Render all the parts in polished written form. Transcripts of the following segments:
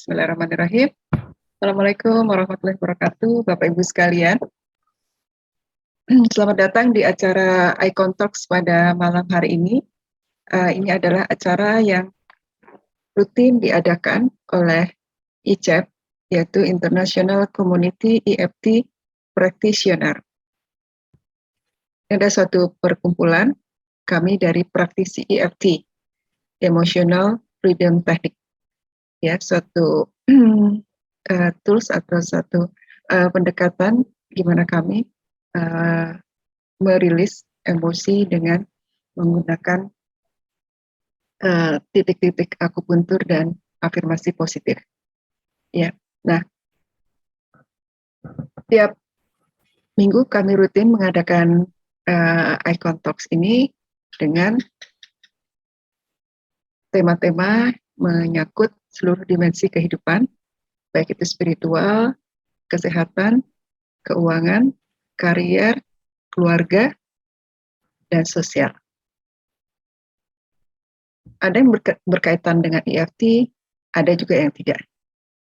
Bismillahirrahmanirrahim. Assalamualaikum warahmatullahi wabarakatuh, Bapak Ibu sekalian. Selamat datang di acara Icon Talks pada malam hari ini. Ini adalah acara yang rutin diadakan oleh ICEP, yaitu International Community EFT Practitioner. Ada suatu perkumpulan kami dari praktisi EFT, Emotional Freedom Technique. Ya, suatu tools atau suatu pendekatan gimana kami merilis emosi dengan menggunakan titik-titik akupuntur dan afirmasi positif. Ya, nah tiap minggu kami rutin mengadakan Icon Talks ini dengan tema-tema menyangkut seluruh dimensi kehidupan, baik itu spiritual, kesehatan, keuangan, karier, keluarga, dan sosial. Ada yang berkaitan dengan EFT, ada juga yang tidak.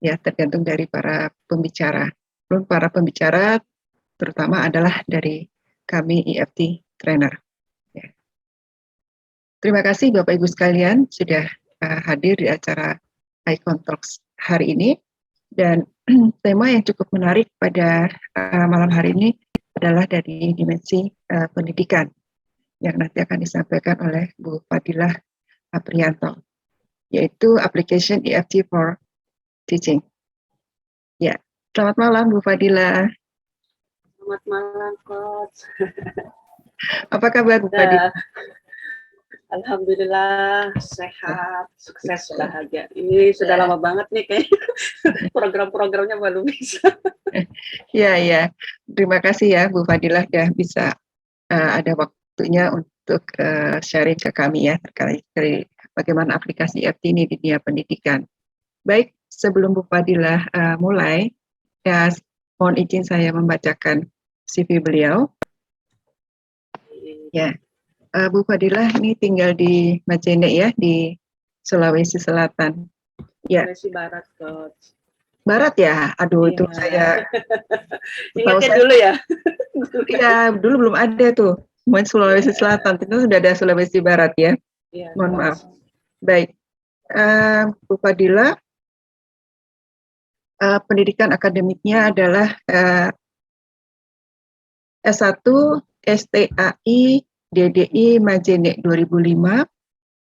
Ya, tergantung dari para pembicara. Para pembicara terutama adalah dari kami EFT trainer. Ya. Terima kasih Bapak Ibu sekalian sudah hadir di acara Icon Talks hari ini. Dan tema yang cukup menarik pada malam hari ini adalah dari dimensi pendidikan yang nanti akan disampaikan oleh Bu Fadilah Aprianto, yaitu application EFT for teaching. Ya, selamat malam Bu Fadilah. Selamat malam Coach. Apa kabar Bu Fadilah? Alhamdulillah sehat, sukses, bahagia. Ini sudah lama banget nih kayaknya program-programnya baru bisa. Ya. Terima kasih ya Bu Fadilah sudah bisa ada waktunya untuk sharing ke kami ya terkait dari bagaimana aplikasi EFT ini di dunia pendidikan. Baik, sebelum Bu Fadilah mulai, ya mohon izin saya membacakan CV beliau. Ya. Bu Fadilah ini tinggal di Majene ya, di Sulawesi Selatan. Ya. Sulawesi Barat, Coach. Barat ya? Aduh, itu saya ingatnya dulu ya. Iya, dulu belum ada tuh. Cuma Sulawesi Selatan, itu sudah ada Sulawesi Barat ya. Mohon maaf. Baik, Bu Fadilah, pendidikan akademiknya adalah S1 STAI DDI Majene 2005,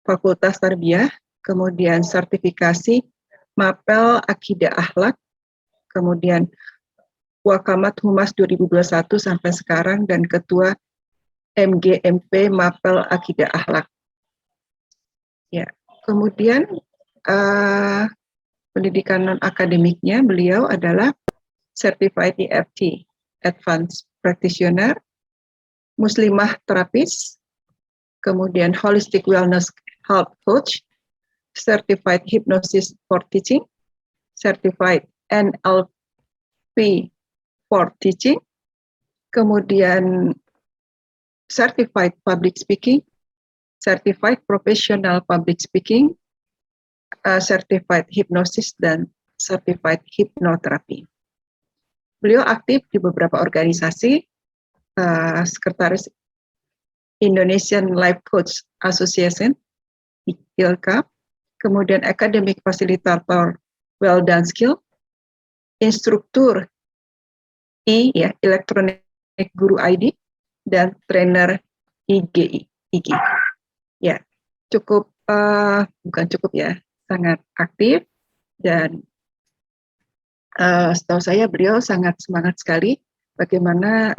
Fakultas Tarbiyah, kemudian sertifikasi Mapel Akidah Akhlak, kemudian Wakamat Humas 2021 sampai sekarang, dan Ketua MGMP Mapel Akidah Akhlak. Ya, kemudian pendidikan non akademiknya beliau adalah Certified EFT Advanced Practitioner, Muslimah Terapis, kemudian Holistic Wellness Health Coach, Certified Hypnosis for Teaching, Certified NLP for Teaching, kemudian Certified Public Speaking, Certified Professional Public Speaking, Certified Hypnosis, dan Certified Hypnotherapy. Beliau aktif di beberapa organisasi, Sekretaris Indonesian Life Coach Association, ILCA, kemudian Academic Facilitator Well Done Skill, Instruktur Electronic Guru ID, dan trainer IGI. Ya, cukup bukan cukup ya, sangat aktif, dan setahu saya beliau sangat semangat sekali bagaimana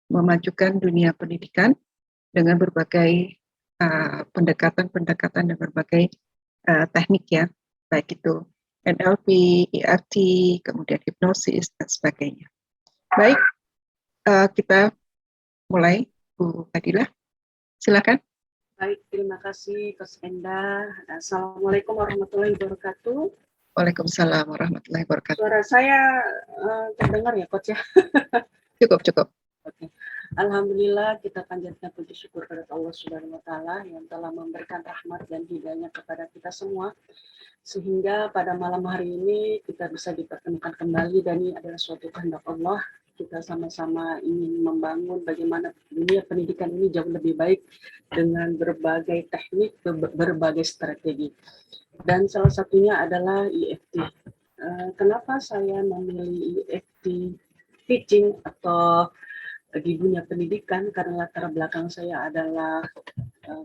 memajukan dunia pendidikan dengan berbagai pendekatan dan berbagai teknik ya, baik itu NLP, EFT, kemudian hipnosis, dan sebagainya. Baik, kita mulai, Bu Fadilah, silakan. Baik, terima kasih Coach Enda. Assalamualaikum warahmatullahi wabarakatuh. Waalaikumsalam warahmatullahi wabarakatuh. Suara saya terdengar ya Coach ya? Cukup. Oke. Alhamdulillah kita panjatkan puji syukur kepada Allah Subhanahu wa taala yang telah memberikan rahmat dan hidayah kepada kita semua sehingga pada malam hari ini kita bisa dipertemukan kembali dan ini adalah suatu kehendak Allah. Kita sama-sama ingin membangun bagaimana dunia pendidikan ini jauh lebih baik dengan berbagai teknik, berbagai strategi. Dan salah satunya adalah IFT. Kenapa saya memilih IFT teaching atau di dunia pendidikan? Karena latar belakang saya adalah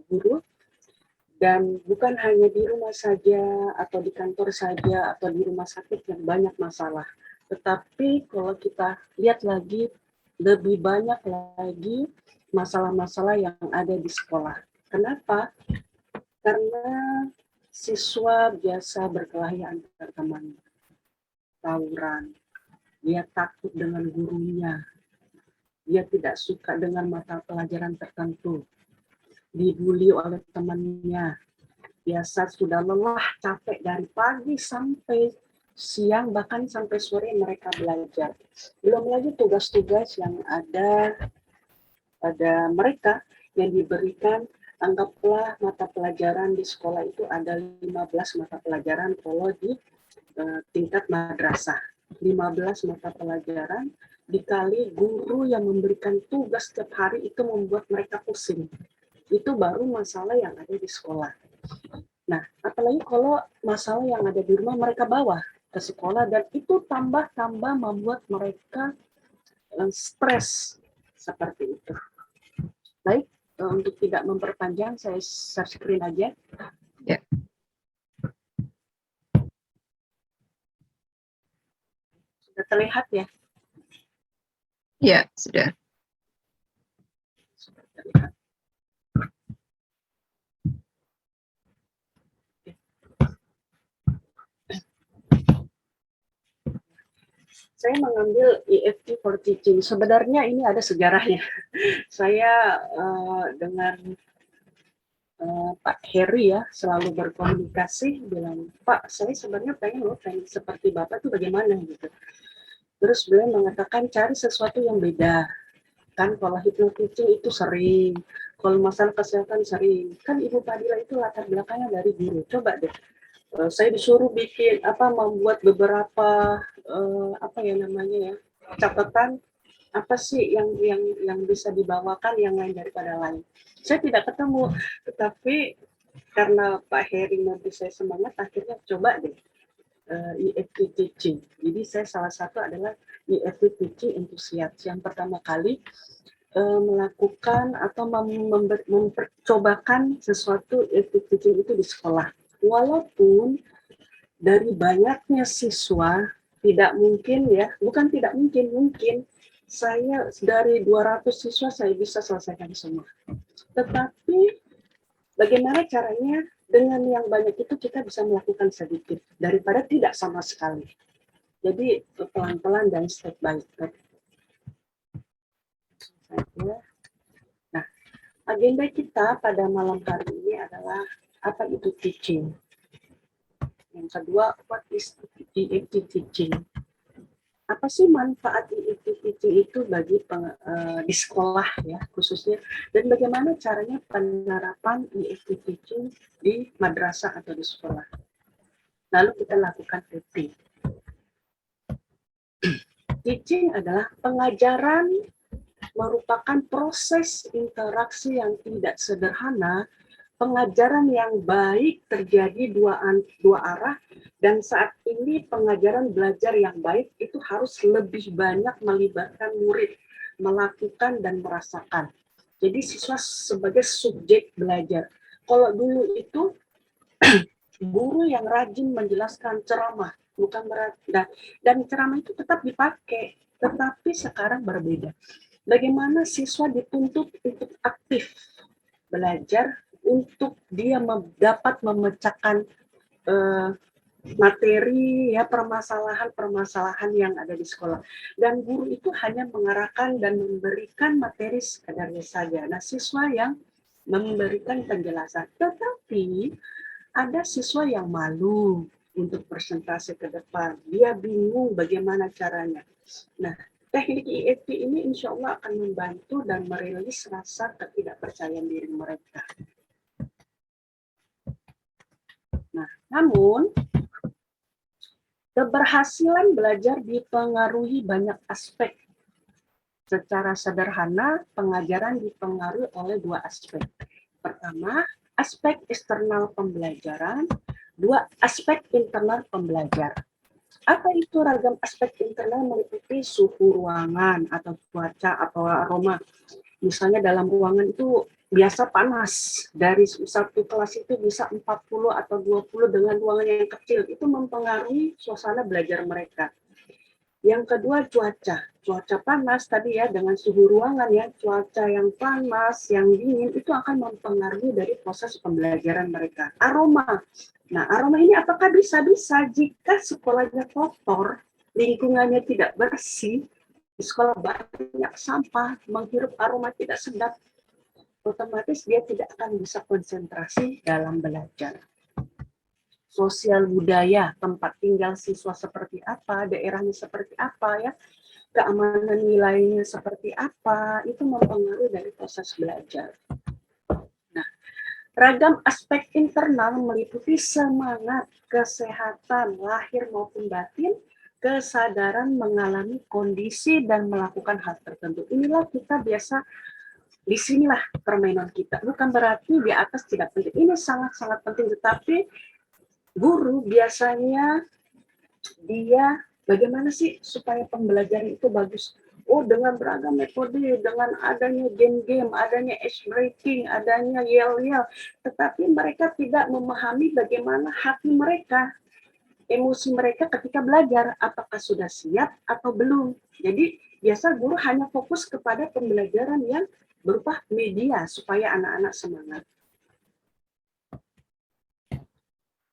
guru, dan bukan hanya di rumah saja atau di kantor saja atau di rumah sakit yang banyak masalah, tetapi kalau kita lihat lagi lebih banyak lagi masalah-masalah yang ada di sekolah. Kenapa? Karena siswa biasa berkelahi antar teman, tawuran, dia takut dengan gurunya, dia tidak suka dengan mata pelajaran tertentu, dibully oleh temannya, biasa sudah lelah, capek dari pagi sampai siang, bahkan sampai sore mereka belajar. Belum lagi tugas-tugas yang ada pada mereka yang diberikan. Anggaplah mata pelajaran di sekolah itu ada 15 mata pelajaran kalau di tingkat madrasah. 15 mata pelajaran dikali guru yang memberikan tugas setiap hari itu membuat mereka pusing. Itu baru masalah yang ada di sekolah. Nah, apalagi kalau masalah yang ada di rumah mereka bawa ke sekolah dan itu tambah-tambah membuat mereka stres seperti itu. Baik, untuk tidak memperpanjang, saya share screen aja. Ya. Sudah terlihat ya? Ya, sudah. Sudah terlihat. Saya mengambil EFT for teaching. Sebenarnya ini ada sejarahnya. Saya dengan Pak Heri ya selalu berkomunikasi, bilang, Pak, saya sebenarnya pengen seperti Bapak tuh bagaimana gitu. Terus beliau mengatakan cari sesuatu yang beda. Kan kalau hypnoteaching itu sering, kalau masalah kesehatan sering. Kan Ibu Padilla itu latar belakangnya dari guru. Coba deh, saya disuruh bikin membuat beberapa apa ya namanya ya, catatan apa sih yang bisa dibawakan yang lain daripada lain. Saya tidak ketemu, tetapi karena Pak Heri memberi saya semangat, akhirnya coba deh EFT teaching. Jadi saya salah satu adalah EFT teaching enthusiast yang pertama kali melakukan atau mempercobakan sesuatu EFT teaching itu di sekolah. Walaupun dari banyaknya siswa tidak mungkin ya, bukan tidak mungkin, mungkin saya dari 200 siswa saya bisa selesaikan semua. Tetapi bagaimana caranya dengan yang banyak itu kita bisa melakukan sedikit daripada tidak sama sekali. Jadi pelan-pelan dan step by step. Nah, agenda kita pada malam hari ini adalah apa itu teaching. Yang kedua, what is EFT teaching? Apa sih manfaat EFT teaching itu bagi di sekolah ya khususnya, dan bagaimana caranya penerapan EFT teaching di madrasah atau di sekolah. Lalu kita lakukan PT. Teaching adalah pengajaran, merupakan proses interaksi yang tidak sederhana, pengajaran yang baik terjadi dua arah, dan saat ini pengajaran belajar yang baik itu harus lebih banyak melibatkan murid, melakukan dan merasakan. Jadi siswa sebagai subjek belajar. Kalau dulu itu guru yang rajin menjelaskan ceramah, bukan berarti, dan ceramah itu tetap dipakai, tetapi sekarang berbeda. Bagaimana siswa dituntut untuk aktif belajar, untuk dia dapat memecahkan materi ya, permasalahan yang ada di sekolah, dan guru itu hanya mengarahkan dan memberikan materi sekadarnya saja. Nah, siswa yang memberikan penjelasan, tetapi ada siswa yang malu untuk presentasi ke depan, dia bingung bagaimana caranya. Nah, teknik EFT ini insya Allah akan membantu dan merilis rasa ketidakpercayaan diri mereka. Nah, namun keberhasilan belajar dipengaruhi banyak aspek. Secara sederhana, pengajaran dipengaruhi oleh dua aspek. Pertama, aspek eksternal pembelajaran. Dua, aspek internal pembelajar. Apa itu ragam aspek internal? Meliputi suhu ruangan atau cuaca atau aroma. Misalnya dalam ruangan itu biasa panas, dari satu kelas itu bisa 40 atau 20 dengan ruangan yang kecil, itu mempengaruhi suasana belajar mereka. Yang kedua, cuaca panas tadi ya, dengan suhu ruangan ya, cuaca yang panas, yang dingin, itu akan mempengaruhi dari proses pembelajaran mereka. Aroma, nah aroma ini apakah bisa jika sekolahnya kotor, lingkungannya tidak bersih, di sekolah banyak sampah, menghirup aroma tidak sedap, otomatis dia tidak akan bisa konsentrasi dalam belajar. Sosial budaya, tempat tinggal siswa seperti apa, daerahnya seperti apa ya, keamanan wilayahnya seperti apa, itu mempengaruhi dari proses belajar. Nah, ragam aspek internal meliputi semangat, kesehatan, lahir maupun batin, kesadaran mengalami kondisi dan melakukan hal tertentu. Inilah kita biasa, disinilah permainan kita. Bukan berarti di atas tidak penting. Ini sangat-sangat penting, tetapi guru biasanya dia bagaimana sih supaya pembelajaran itu bagus? Oh, dengan beragam metode, dengan adanya game-game, adanya ice breaking, adanya yel-yel. Tetapi mereka tidak memahami bagaimana hati mereka, emosi mereka ketika belajar. Apakah sudah siap atau belum? Jadi, biasa guru hanya fokus kepada pembelajaran yang berupa media supaya anak-anak semangat.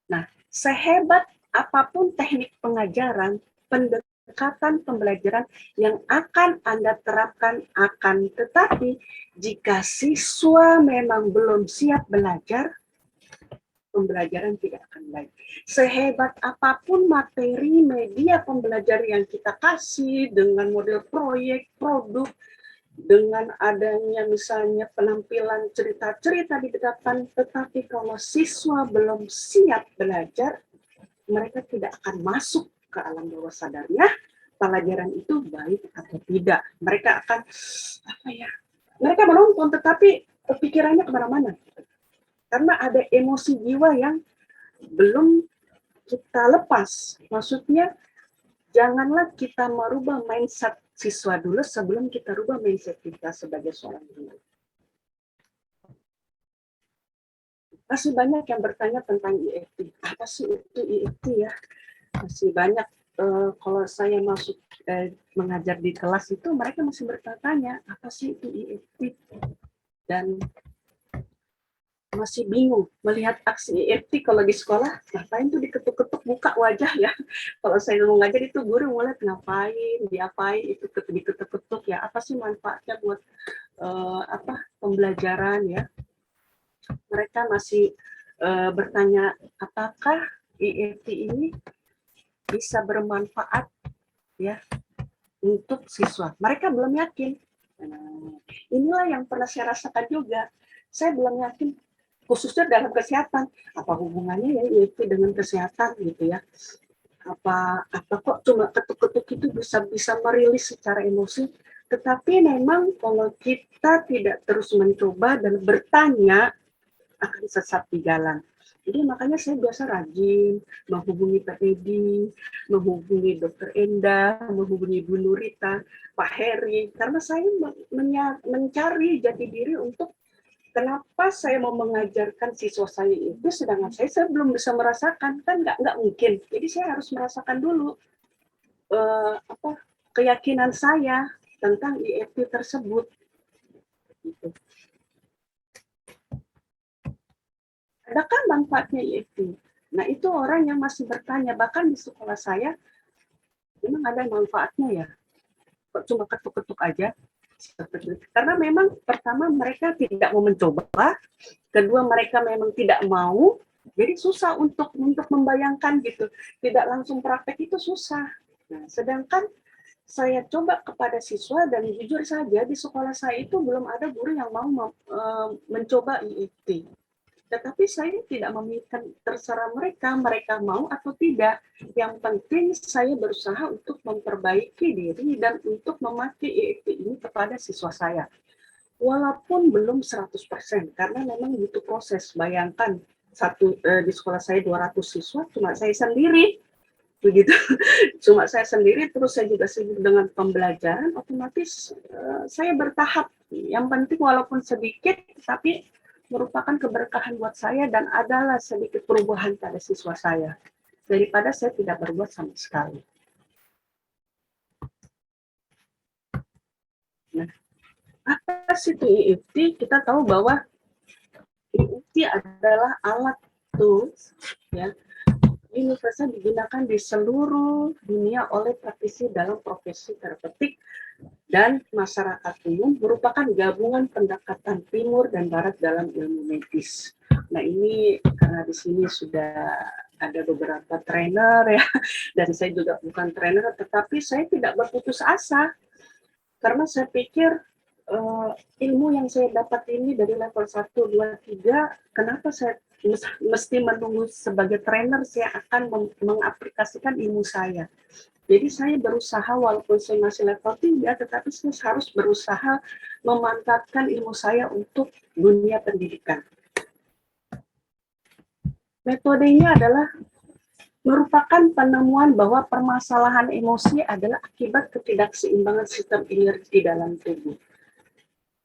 Nah, sehebat apapun teknik pengajaran, pendekatan pembelajaran yang akan Anda terapkan akan tetapi jika siswa memang belum siap belajar, pembelajaran tidak akan baik. Sehebat apapun materi media pembelajaran yang kita kasih dengan model proyek, produk, dengan adanya misalnya penampilan cerita-cerita di depan, tetapi kalau siswa belum siap belajar, mereka tidak akan masuk ke alam bawah sadarnya pelajaran itu baik atau tidak. Mereka akan mereka menonton tetapi pikirannya kemana-mana karena ada emosi jiwa yang belum kita lepas. Maksudnya janganlah kita merubah mindset siswa dulu sebelum kita rubah mindset kita sebagai seorang guru. Masih banyak yang bertanya tentang EFT. Apa sih itu EFT ya? Masih banyak kalau saya masuk mengajar di kelas itu mereka masih bertanya apa sih itu EFT dan masih bingung melihat aksi EFT kalau di sekolah ngapain tuh diketuk-ketuk buka wajah ya. Kalau saya mau ngajar itu guru mulai ngapain diapain itu diketuk-ketuk ya, apa sih manfaatnya buat pembelajaran ya. Mereka masih bertanya apakah EFT ini bisa bermanfaat ya untuk siswa. Mereka belum yakin. Nah, inilah yang pernah saya rasakan juga. Saya belum yakin, khususnya dalam kesehatan. Apa hubungannya ya EFT dengan kesehatan gitu ya? Apa kok cuma ketuk-ketuk itu bisa merilis secara emosi? Tetapi memang kalau kita tidak terus mencoba dan bertanya, akan sesat di jalan. Jadi makanya saya biasa rajin menghubungi Pak Edi, menghubungi Dr. Endah, menghubungi Bu Nurita, Pak Heri, karena saya mencari jati diri untuk kenapa saya mau mengajarkan siswa saya itu, sedangkan saya belum bisa merasakan, kan nggak mungkin. Jadi saya harus merasakan dulu keyakinan saya tentang EFT tersebut. Gitu. Adakah manfaatnya EFT? Nah, itu orang yang masih bertanya. Bahkan di sekolah saya, memang ada manfaatnya ya. Kok cuma ketuk-ketuk aja? Karena memang pertama mereka tidak mau mencoba, kedua mereka memang tidak mau, jadi susah untuk membayangkan gitu. Tidak langsung praktek itu susah. Nah, sedangkan saya coba kepada siswa, dan jujur saja di sekolah saya itu belum ada guru yang mau mencoba EFT. Tetapi saya tidak memikirkan, terserah mereka, mereka mau atau tidak. Yang penting saya berusaha untuk memperbaiki diri dan untuk memakai EFT ini kepada siswa saya. Walaupun belum 100%, karena memang butuh proses. Bayangkan, di sekolah saya 200 siswa, cuma saya sendiri. Begitu, cuma saya sendiri, terus saya juga sibuk dengan pembelajaran, otomatis saya bertahap. Yang penting walaupun sedikit, tapi merupakan keberkahan buat saya dan adalah sedikit perubahan pada siswa saya, daripada saya tidak berbuat sama sekali. Nah, apa sih itu EFT? Kita tahu bahwa EFT adalah alat tools, ya, universal, digunakan di seluruh dunia oleh praktisi dalam profesi terapeutik dan masyarakat umum, merupakan gabungan pendekatan timur dan barat dalam ilmu medis. Nah, ini karena di sini sudah ada beberapa trainer ya, dan saya juga bukan trainer, tetapi saya tidak berputus asa karena saya pikir ilmu yang saya dapat ini dari level 1, 2, 3, kenapa saya mesti menunggu sebagai trainer? Saya akan mengaplikasikan ilmu saya. Jadi saya berusaha, walaupun saya masih level 3, tetapi saya harus berusaha memantapkan ilmu saya untuk dunia pendidikan. Metodenya adalah merupakan penemuan bahwa permasalahan emosi adalah akibat ketidakseimbangan sistem energi dalam tubuh.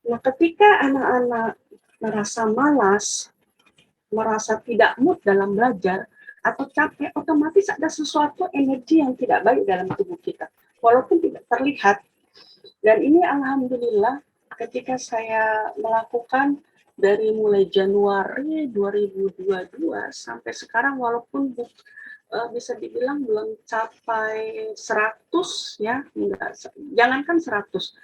Nah, ketika anak-anak merasa malas, merasa tidak mood dalam belajar, atau capek, otomatis ada sesuatu energi yang tidak baik dalam tubuh kita, walaupun tidak terlihat. Dan ini alhamdulillah ketika saya melakukan dari mulai Januari 2022 sampai sekarang, walaupun bisa dibilang belum capai 100 ya, enggak, jangankan 100,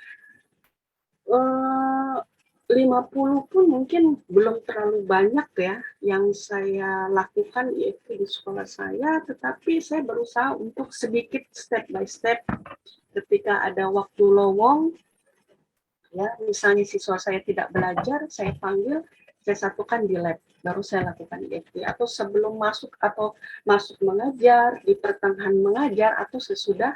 50 pun mungkin belum terlalu banyak ya yang saya lakukan EFT di sekolah saya, tetapi saya berusaha untuk sedikit step by step. Ketika ada waktu lowong, ya misalnya siswa saya tidak belajar, saya panggil, saya satukan di lab, baru saya lakukan EFT. Atau sebelum masuk, atau masuk mengajar, di pertengahan mengajar, atau sesudah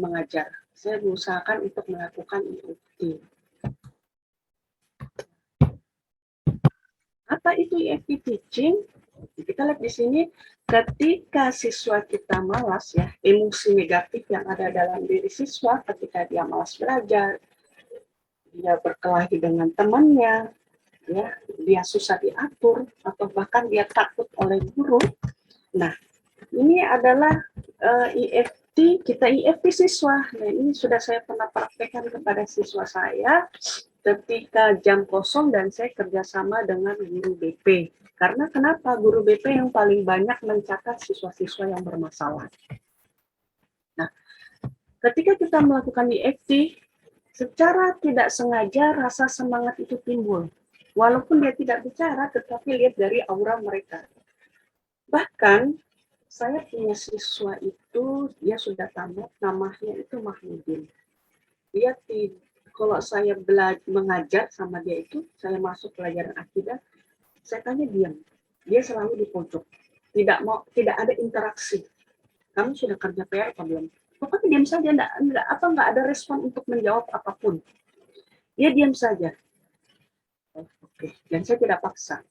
mengajar, saya berusahakan untuk melakukan EFT. Apa itu EFT teaching? Kita lihat di sini, ketika siswa kita malas ya, emosi negatif yang ada dalam diri siswa ketika dia malas belajar, dia berkelahi dengan temannya, ya, dia susah diatur, atau bahkan dia takut oleh guru. Nah, ini adalah EFT, kita EFT siswa. Nah, ini sudah saya pernah praktekkan kepada siswa saya ketika jam kosong dan saya kerjasama dengan guru BP. Karena kenapa? Guru BP yang paling banyak mencatat siswa-siswa yang bermasalah. Nah, ketika kita melakukan EFT, secara tidak sengaja rasa semangat itu timbul. Walaupun dia tidak bicara, tetapi lihat dari aura mereka. Bahkan, saya punya siswa itu, dia sudah tamat, namanya itu Mahmudin. Dia kalau saya mengajar sama dia itu, saya masuk pelajaran akidah, saya tanya diam. Dia selalu di pojok. Tidak ada interaksi. Kamu sudah kerja PR apa belum? Pokoknya diam saja, enggak ada respon untuk menjawab apapun. Dia diam saja. Oke, dan saya tidak paksa.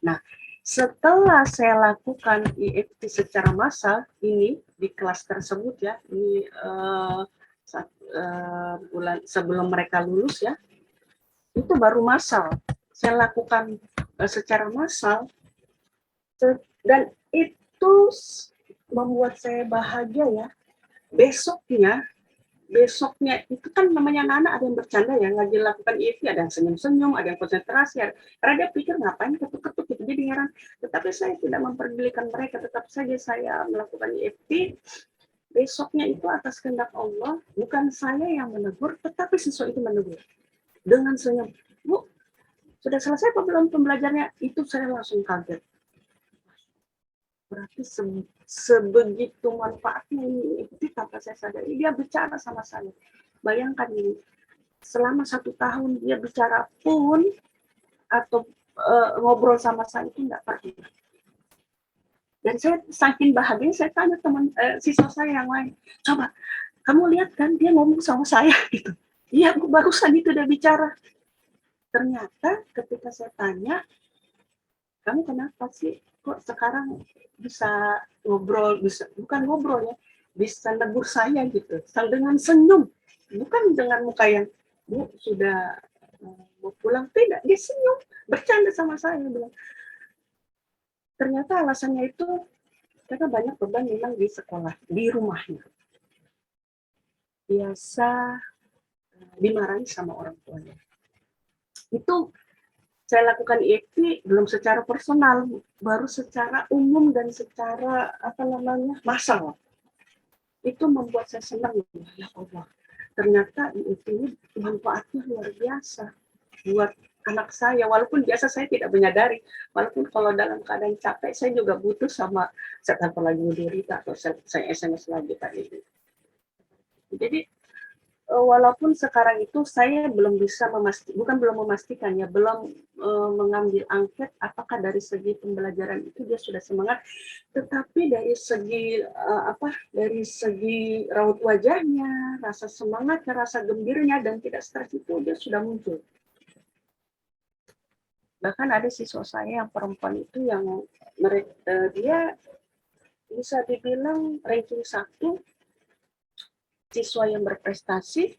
Nah, setelah saya lakukan EFT secara massal ini di kelas tersebut ya, ini bulan sebelum mereka lulus ya, itu baru massal. Saya lakukan secara massal, dan itu membuat saya bahagia ya. Besoknya itu kan namanya anak-anak ada yang bercanda ya, lagi lakukan EFT, ada yang senyum-senyum, ada yang konsentrasi, karena dia pikir ngapain ketuk-ketuk gitu, jadi heran. Tetapi saya tidak memperdulikan mereka, tetap saja saya melakukan EFT. Besoknya itu atas kehendak Allah, bukan saya yang menegur, tetapi siswa itu menegur dengan senyum. Bu, sudah selesai apa belum pembelajarannya? Itu saya langsung kaget. Berarti sebegitu manfaatnya ini itu tanpa saya sadari. Dia bicara sama saya. Bayangkan ini, selama 1 tahun dia bicara pun atau ngobrol sama saya itu enggak pernah. Dan saya saking bahagia, saya tanya teman siswa saya yang lain, coba kamu lihat kan dia ngomong sama saya gitu. Iya, barusan itu dia bicara. Ternyata ketika saya tanya, kamu kenapa sih kok sekarang bisa ngobrol, bisa bukan ngobrol ya, bisa negur saya gitu, dengan senyum, bukan dengan muka yang bu sudah mau pulang, tidak, dia senyum bercanda sama saya, bilang ternyata alasannya itu karena banyak beban memang di sekolah, di rumahnya biasa dimarahi sama orang tuanya. Itu saya lakukan EFT belum secara personal, baru secara umum dan secara apa namanya massal. Itu membuat saya senang, ya Allah. Ternyata EFT ini manfaatnya luar biasa buat anak saya, walaupun biasa saya tidak menyadari, walaupun kalau dalam keadaan capek saya juga butuh sama saya telepon lagi Rita atau saya SMS lagi tadi. Jadi walaupun sekarang itu saya belum bisa memastikan ya, belum mengambil angket apakah dari segi pembelajaran itu dia sudah semangat, tetapi dari segi raut wajahnya, rasa semangatnya, rasa gembirnya dan tidak stres itu dia sudah muncul. Bahkan ada siswa saya yang perempuan itu yang dia bisa dibilang ranking 1 siswa yang berprestasi,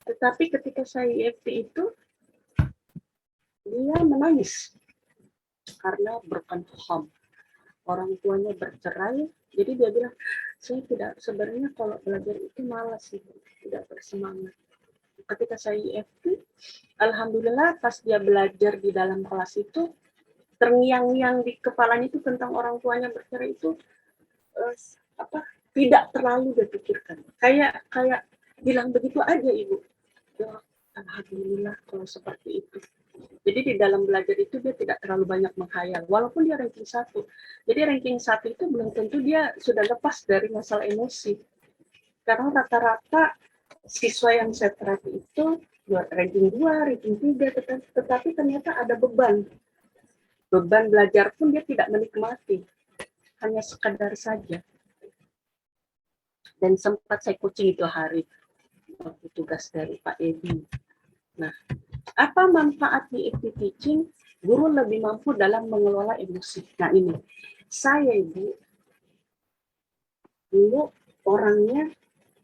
tetapi ketika saya EFT itu dia menangis karena broken home, orang tuanya bercerai. Jadi dia bilang, saya tidak, sebenarnya kalau belajar itu malas sih, tidak bersemangat. Ketika saya EFT, alhamdulillah pas dia belajar di dalam kelas itu, terngiang-ngiang di kepalanya itu tentang orang tuanya bercerai itu tidak terlalu dipikirkan. Kayak bilang begitu aja ibu. Ya, alhamdulillah kalau seperti itu. Jadi di dalam belajar itu dia tidak terlalu banyak menghayal, walaupun dia ranking 1. Jadi ranking 1 itu belum tentu dia sudah lepas dari masalah emosi. Karena rata-rata siswa yang saya terapi itu ranking 2, ranking 3, tetapi ternyata ada beban. Beban belajar pun dia tidak menikmati, hanya sekadar saja. Dan sempat saya coaching itu hari waktu tugas dari Pak Edi. Nah, apa manfaat di EFT teaching? Guru lebih mampu dalam mengelola emosi. Nah ini, saya ibu dulu orangnya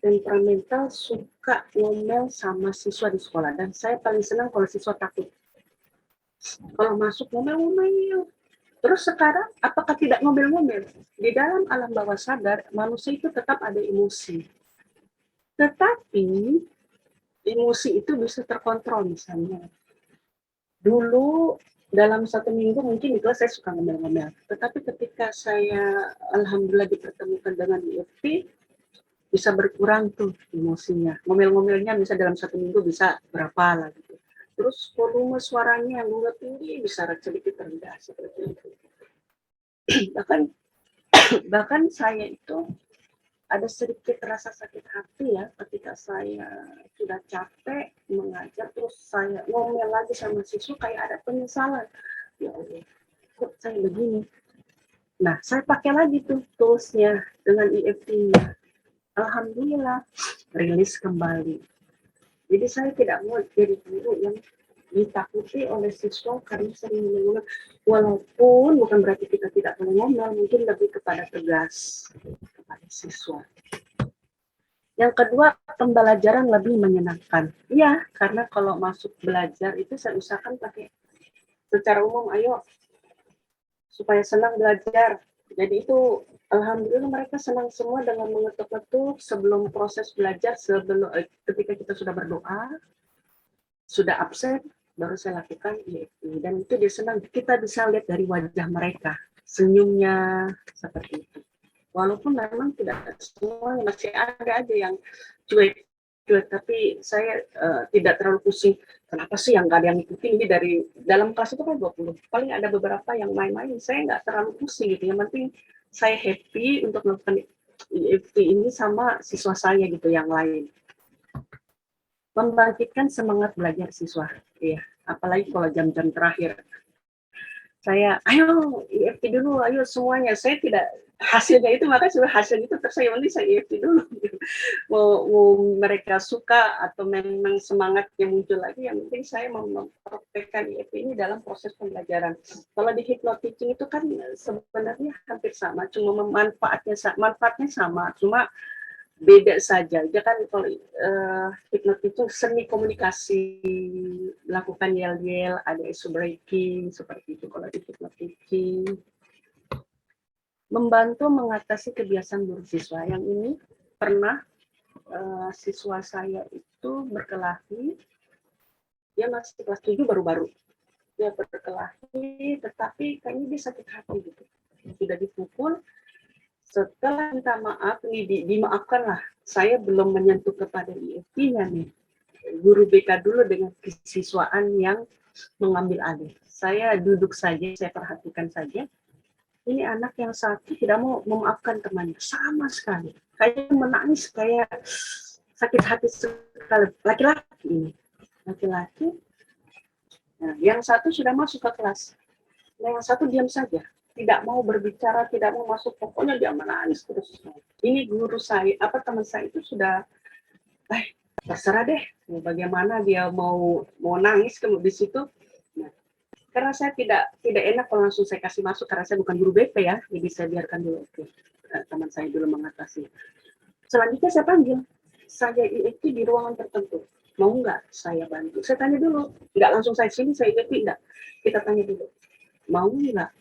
temperamental, suka ngomel sama siswa di sekolah, dan saya paling senang kalau siswa takut. Kalau masuk ngomel-ngomel. Terus sekarang, apakah tidak ngomel-ngomel? Di dalam alam bawah sadar, manusia itu tetap ada emosi. Tetapi, emosi itu bisa terkontrol misalnya. Dulu, dalam 1 minggu mungkin di kelas saya suka ngomel-ngomel. Tetapi ketika saya, alhamdulillah dipertemukan dengan EFT, bisa berkurang tuh emosinya. Ngomel-ngomelnya misalnya dalam 1 minggu bisa berapa lah gitu. Terus volume suaranya yang tinggi bisa sedikit rendah seperti itu. bahkan saya itu ada sedikit rasa sakit hati ya ketika saya sudah capek mengajar terus saya ngomel lagi sama siswa, kayak ada penyesalan. Ya Allah, kok saya begini. Nah, saya pakai lagi tuh toolsnya dengan EFT-nya. Alhamdulillah, rilis kembali. Jadi saya tidak mau jadi guru yang ditakuti oleh siswa karena sering mengulang. Walaupun bukan berarti kita tidak boleh ngomel, mungkin lebih kepada tegas kepada siswa. Yang kedua, pembelajaran lebih menyenangkan. Iya, karena kalau masuk belajar itu saya usahakan pakai secara umum, ayo supaya senang belajar. Jadi itu alhamdulillah mereka senang semua dengan mengetuk-ketuk sebelum proses belajar, ketika kita sudah berdoa, sudah absen, baru saya lakukan EFT. Dan itu dia senang, kita bisa lihat dari wajah mereka, senyumnya seperti itu. Walaupun memang tidak semua, masih ada aja yang cuek, tapi saya tidak terlalu pusing. Kenapa sih yang nggak ada yang ikutin ini dari dalam kelas itu kan 20. Paling ada beberapa yang main-main, saya nggak terlalu pusing gitu. Yang penting saya happy untuk melakukan EFT ini sama siswa saya gitu yang lain. Membangkitkan semangat belajar siswa, ya. Apalagi kalau jam-jam terakhir. Saya, ayo EFT dulu, ayo semuanya. Saya tidak hasilnya itu, maka sudah hasil itu terus saya EFT dulu. mau mereka suka atau memang semangatnya muncul lagi, yang penting saya mau mempraktekkan EFT ini dalam proses pembelajaran. Kalau di hypnoteaching itu kan sebenarnya hampir sama, cuma manfaatnya sama, cuma beda saja. Dia kan kalau hypnoteaching seni komunikasi, melakukan yel-yel, ada isu breaking seperti itu kalau di hypnoteaching. Membantu mengatasi kebiasaan buruk siswa. Yang ini pernah siswa saya itu berkelahi, dia masih kelas 7 baru-baru. Dia berkelahi, tetapi kayaknya dia sakit hati gitu. Sudah dipukul, setelah minta maaf, dimaafkan lah. Saya belum menyentuh kepada EFT-nya nih. Guru BK dulu dengan kesiswaan yang mengambil alih. Saya duduk saja, saya perhatikan saja. Ini anak yang satu tidak mau memaafkan temannya sama sekali. Kayak menangis, kayak sakit hati sekali. Laki-laki ini, laki-laki. Nah, yang satu sudah masuk ke kelas, yang satu diam saja, tidak mau berbicara, tidak mau masuk, pokoknya dia menangis terus. Ini guru saya, teman saya itu sudah, terserah deh, bagaimana dia mau nangis di situ. Nah, karena saya tidak enak kalau langsung saya kasih masuk, karena saya bukan guru BP ya, jadi saya biarkan dulu. Teman saya dulu mengatasi. Selanjutnya saya panggil, saya EFT di ruangan tertentu. Mau nggak saya bantu? Saya tanya dulu, nggak langsung saya sini, saya EFT, enggak. Kita tanya dulu, mau nggak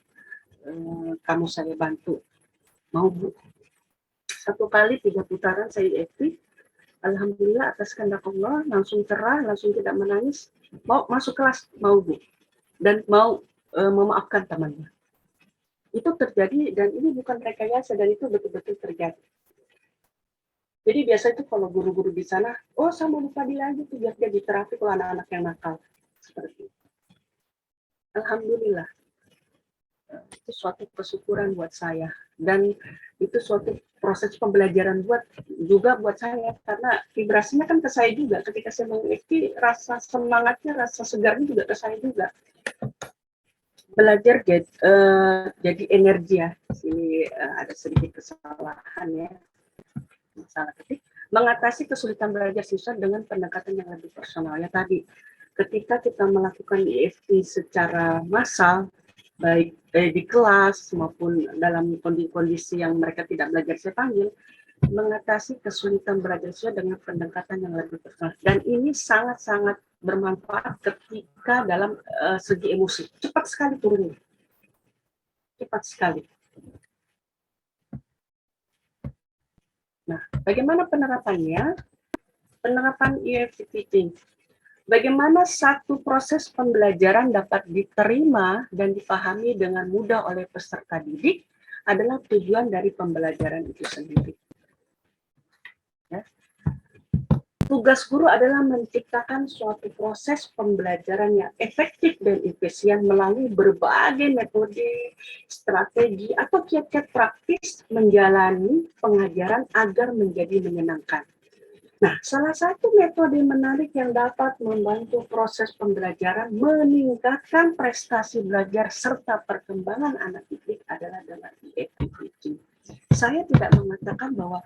kamu saya bantu? Mau Bu? 1 kali 3 putaran saya EFT, alhamdulillah atas kehendak Allah, langsung cerah, langsung tidak menangis, mau masuk kelas, mau Bu, dan mau memaafkan temannya. Itu terjadi, dan ini bukan rekayasa, dan itu betul-betul terjadi. Jadi biasa itu kalau guru-guru di sana, saya mau lupa dia aja tuh, biar dia diterapi kalau anak-anak yang nakal. Seperti itu. Alhamdulillah. Itu suatu kesyukuran buat saya, dan itu suatu proses pembelajaran juga buat saya, karena vibrasinya kan ke saya juga. Ketika saya mengikuti, rasa semangatnya, rasa segarnya juga ke saya juga. Belajar jadi energi ya. Di sini ada sedikit kesalahan ya, salah ketik. Mengatasi kesulitan belajar siswa dengan pendekatan yang lebih personal. Ya tadi, ketika kita melakukan EFT secara massal, baik di kelas maupun dalam kondisi yang mereka tidak belajar, saya panggil, mengatasi kesulitan belajar siswa dengan pendekatan yang lebih personal. Dan ini sangat-sangat bermanfaat ketika dalam segi emosi. Cepat sekali turunnya. Cepat sekali. Nah, bagaimana penerapannya? Penerapan EFT teaching. Bagaimana satu proses pembelajaran dapat diterima dan dipahami dengan mudah oleh peserta didik adalah tujuan dari pembelajaran itu sendiri. Ya. Tugas guru adalah menciptakan suatu proses pembelajaran yang efektif dan efisien melalui berbagai metode, strategi, atau kiat-kiat praktis menjalani pengajaran agar menjadi menyenangkan. Nah, salah satu metode menarik yang dapat membantu proses pembelajaran meningkatkan prestasi belajar serta perkembangan anak didik adalah dengan EFT teaching. Saya tidak mengatakan bahwa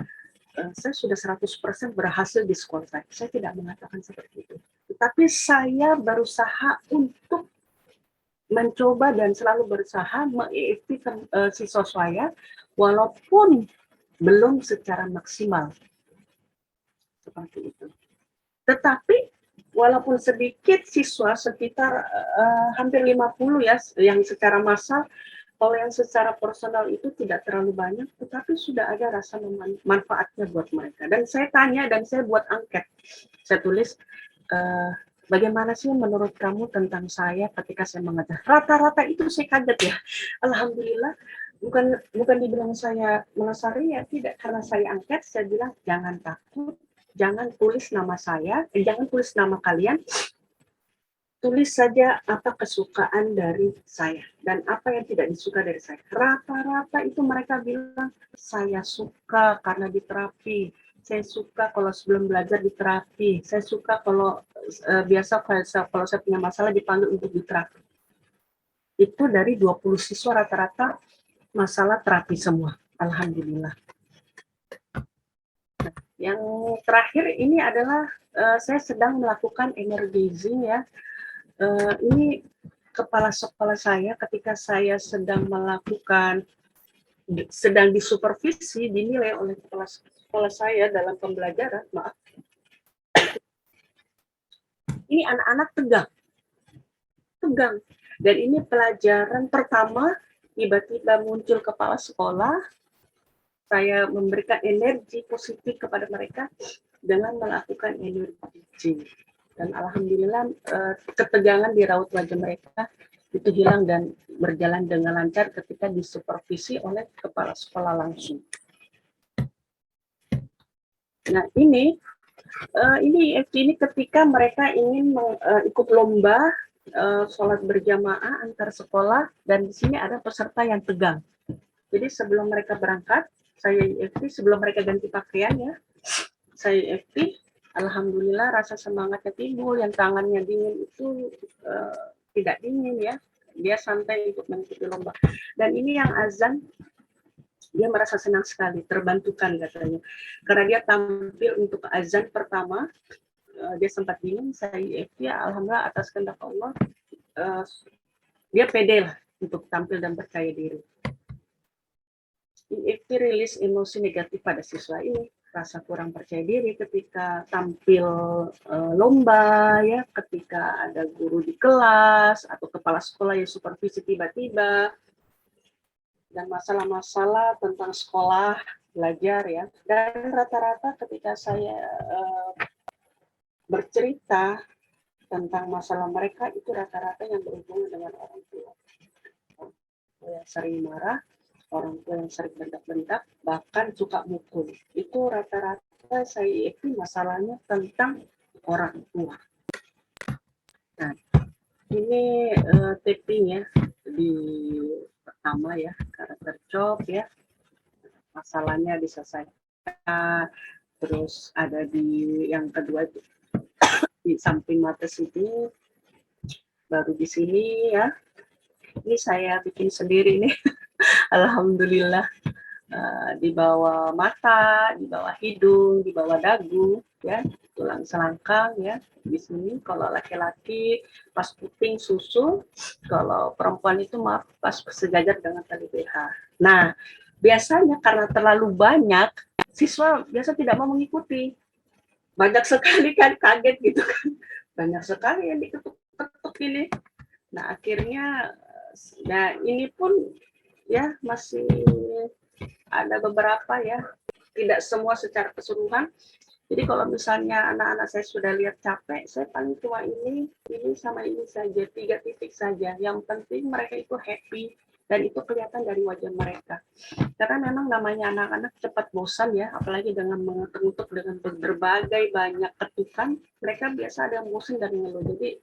saya sudah 100% berhasil di sekolah saya. Saya tidak mengatakan seperti itu. Tetapi saya berusaha untuk mencoba dan selalu berusaha me-EFT siswa saya walaupun belum secara maksimal. Seperti itu. Tetapi walaupun sedikit siswa, sekitar hampir 50 ya yang secara massal, kalau yang secara personal itu tidak terlalu banyak, tetapi sudah ada rasa manfaatnya buat mereka. Dan saya tanya dan saya buat angket. Saya tulis, bagaimana sih menurut kamu tentang saya ketika saya mengajar? Rata-rata itu saya kaget ya. Alhamdulillah, bukan dibilang saya melasari ya, tidak. Karena saya angket, saya bilang jangan takut, jangan tulis nama saya, jangan tulis nama kalian, tulis saja apa kesukaan dari saya dan apa yang tidak disuka dari saya. Rata-rata itu mereka bilang, saya suka karena di terapi, saya suka kalau sebelum belajar di terapi, saya suka kalau biasa kalau saya punya masalah dipanggil untuk di terapi. Itu dari 20 siswa rata-rata masalah terapi semua, alhamdulillah. Nah, yang terakhir ini adalah saya sedang melakukan energizing ya. Ini kepala sekolah saya ketika saya sedang disupervisi, dinilai oleh kepala sekolah saya dalam pembelajaran, maaf, ini anak-anak tegang, dan ini pelajaran pertama, tiba-tiba muncul kepala sekolah, saya memberikan energi positif kepada mereka dengan melakukan energi. Dan alhamdulillah ketegangan di raut wajah mereka itu hilang dan berjalan dengan lancar ketika disupervisi oleh kepala sekolah langsung. Nah ini ketika mereka ingin ikut lomba sholat berjamaah antar sekolah, dan di sini ada peserta yang tegang. Jadi sebelum mereka berangkat, saya IFT, sebelum mereka ganti pakaian ya, saya IFT. Alhamdulillah rasa semangatnya timbul, yang tangannya dingin itu tidak dingin ya, dia santai untuk mengikuti lomba. Dan ini yang azan, dia merasa senang sekali, terbantukan katanya. Karena dia tampil untuk azan pertama, dia sempat dingin, saya IFT, alhamdulillah atas kehendak Allah, dia pede lah untuk tampil dan percaya diri. IFT rilis emosi negatif pada siswa ini, rasa kurang percaya diri ketika tampil lomba ya, ketika ada guru di kelas atau kepala sekolah yang supervisi tiba-tiba, dan masalah-masalah tentang sekolah, belajar ya. Dan rata-rata ketika saya bercerita tentang masalah mereka, itu rata-rata yang berhubungan dengan orang tua. Yang sering marah, orang tua yang sering bentak-bentak, bahkan suka mukul. Itu rata-rata saya itu masalahnya tentang orang tua. Nah, ini taping ya, di pertama ya, karakter job ya, masalahnya diselesaikan. Terus ada di yang kedua itu di samping mata sini, baru di sini ya. Ini saya bikin sendiri nih. Alhamdulillah. Di bawah mata, di bawah hidung, di bawah dagu, ya, tulang selangkang, ya, di sini. Kalau laki-laki pas puting susu, kalau perempuan itu maaf pas sejajar dengan tali BH. Nah, biasanya karena terlalu banyak, siswa biasa tidak mau mengikuti. Banyak sekali kan, kaget gitu kan. Banyak sekali yang diketuk-ketuk ini. Nah, akhirnya, nah ini pun ya masih ada beberapa ya, tidak semua secara keseluruhan. Jadi kalau misalnya anak-anak saya sudah lihat capek, saya paling cuma ini sama ini saja, 3 titik saja. Yang penting mereka itu happy, dan itu kelihatan dari wajah mereka. Karena memang namanya anak-anak cepat bosan ya, apalagi dengan mengutuk dengan berbagai banyak ketukan, mereka biasa ada yang bosan dan ngeluh. Jadi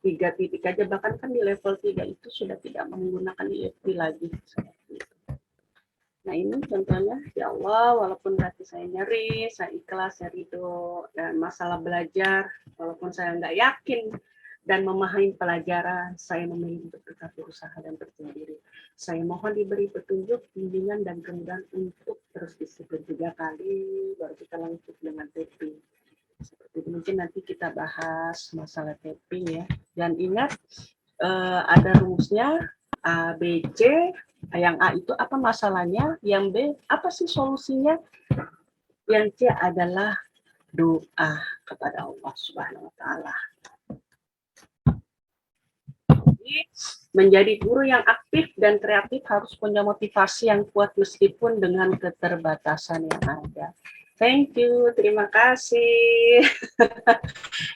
3 titik aja, bahkan kan di level 3 itu sudah tidak menggunakan EFT lagi. Nah ini contohnya, ya Allah, walaupun hati saya nyeri, saya ikhlas, saya ridho, dan masalah belajar, walaupun saya nggak yakin dan memahami pelajaran, saya memilih untuk tetap berusaha dan percaya diri. Saya mohon diberi petunjuk, bimbingan, dan kemudahan untuk terus disiplin 3 kali, baru kita lanjut dengan taping. Seperti mungkin nanti kita bahas masalah taping ya. Dan ingat, ada rumusnya, A, B, C. Yang A itu apa masalahnya, yang B apa sih solusinya, yang C adalah doa kepada Allah Subhanahu wa Ta'ala. menjadi guru yang aktif dan kreatif harus punya motivasi yang kuat meskipun dengan keterbatasan yang ada. Thank you, terima kasih.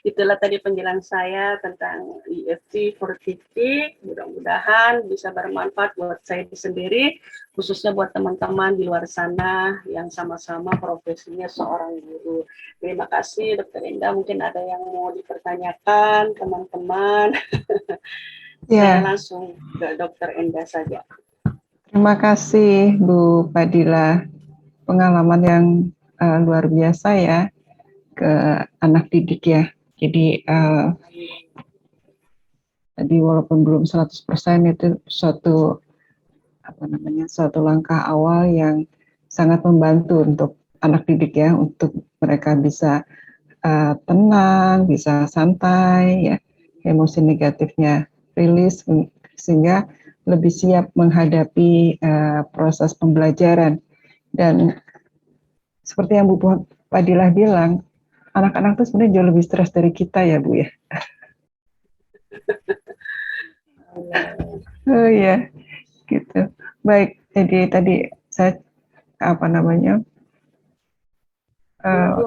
Itulah tadi penjelasan saya tentang EFT for titik. Mudah-mudahan bisa bermanfaat buat saya sendiri, khususnya buat teman-teman di luar sana yang sama-sama profesinya seorang guru. Terima kasih, Dr. Indah. Mungkin ada yang mau dipertanyakan, teman-teman. Saya langsung ke Dr. Indah saja. Terima kasih, Bu Fadila. Pengalaman yang luar biasa ya ke anak didik ya. Jadi walaupun belum 100% itu suatu langkah awal yang sangat membantu untuk anak didik ya, untuk mereka bisa tenang, bisa santai ya, emosi negatifnya rilis sehingga lebih siap menghadapi proses pembelajaran. Dan seperti yang Bu Fadilah bilang, anak-anak itu sebenarnya jauh lebih stres dari kita ya, Bu ya. Oh ya, gitu. Baik, jadi tadi saya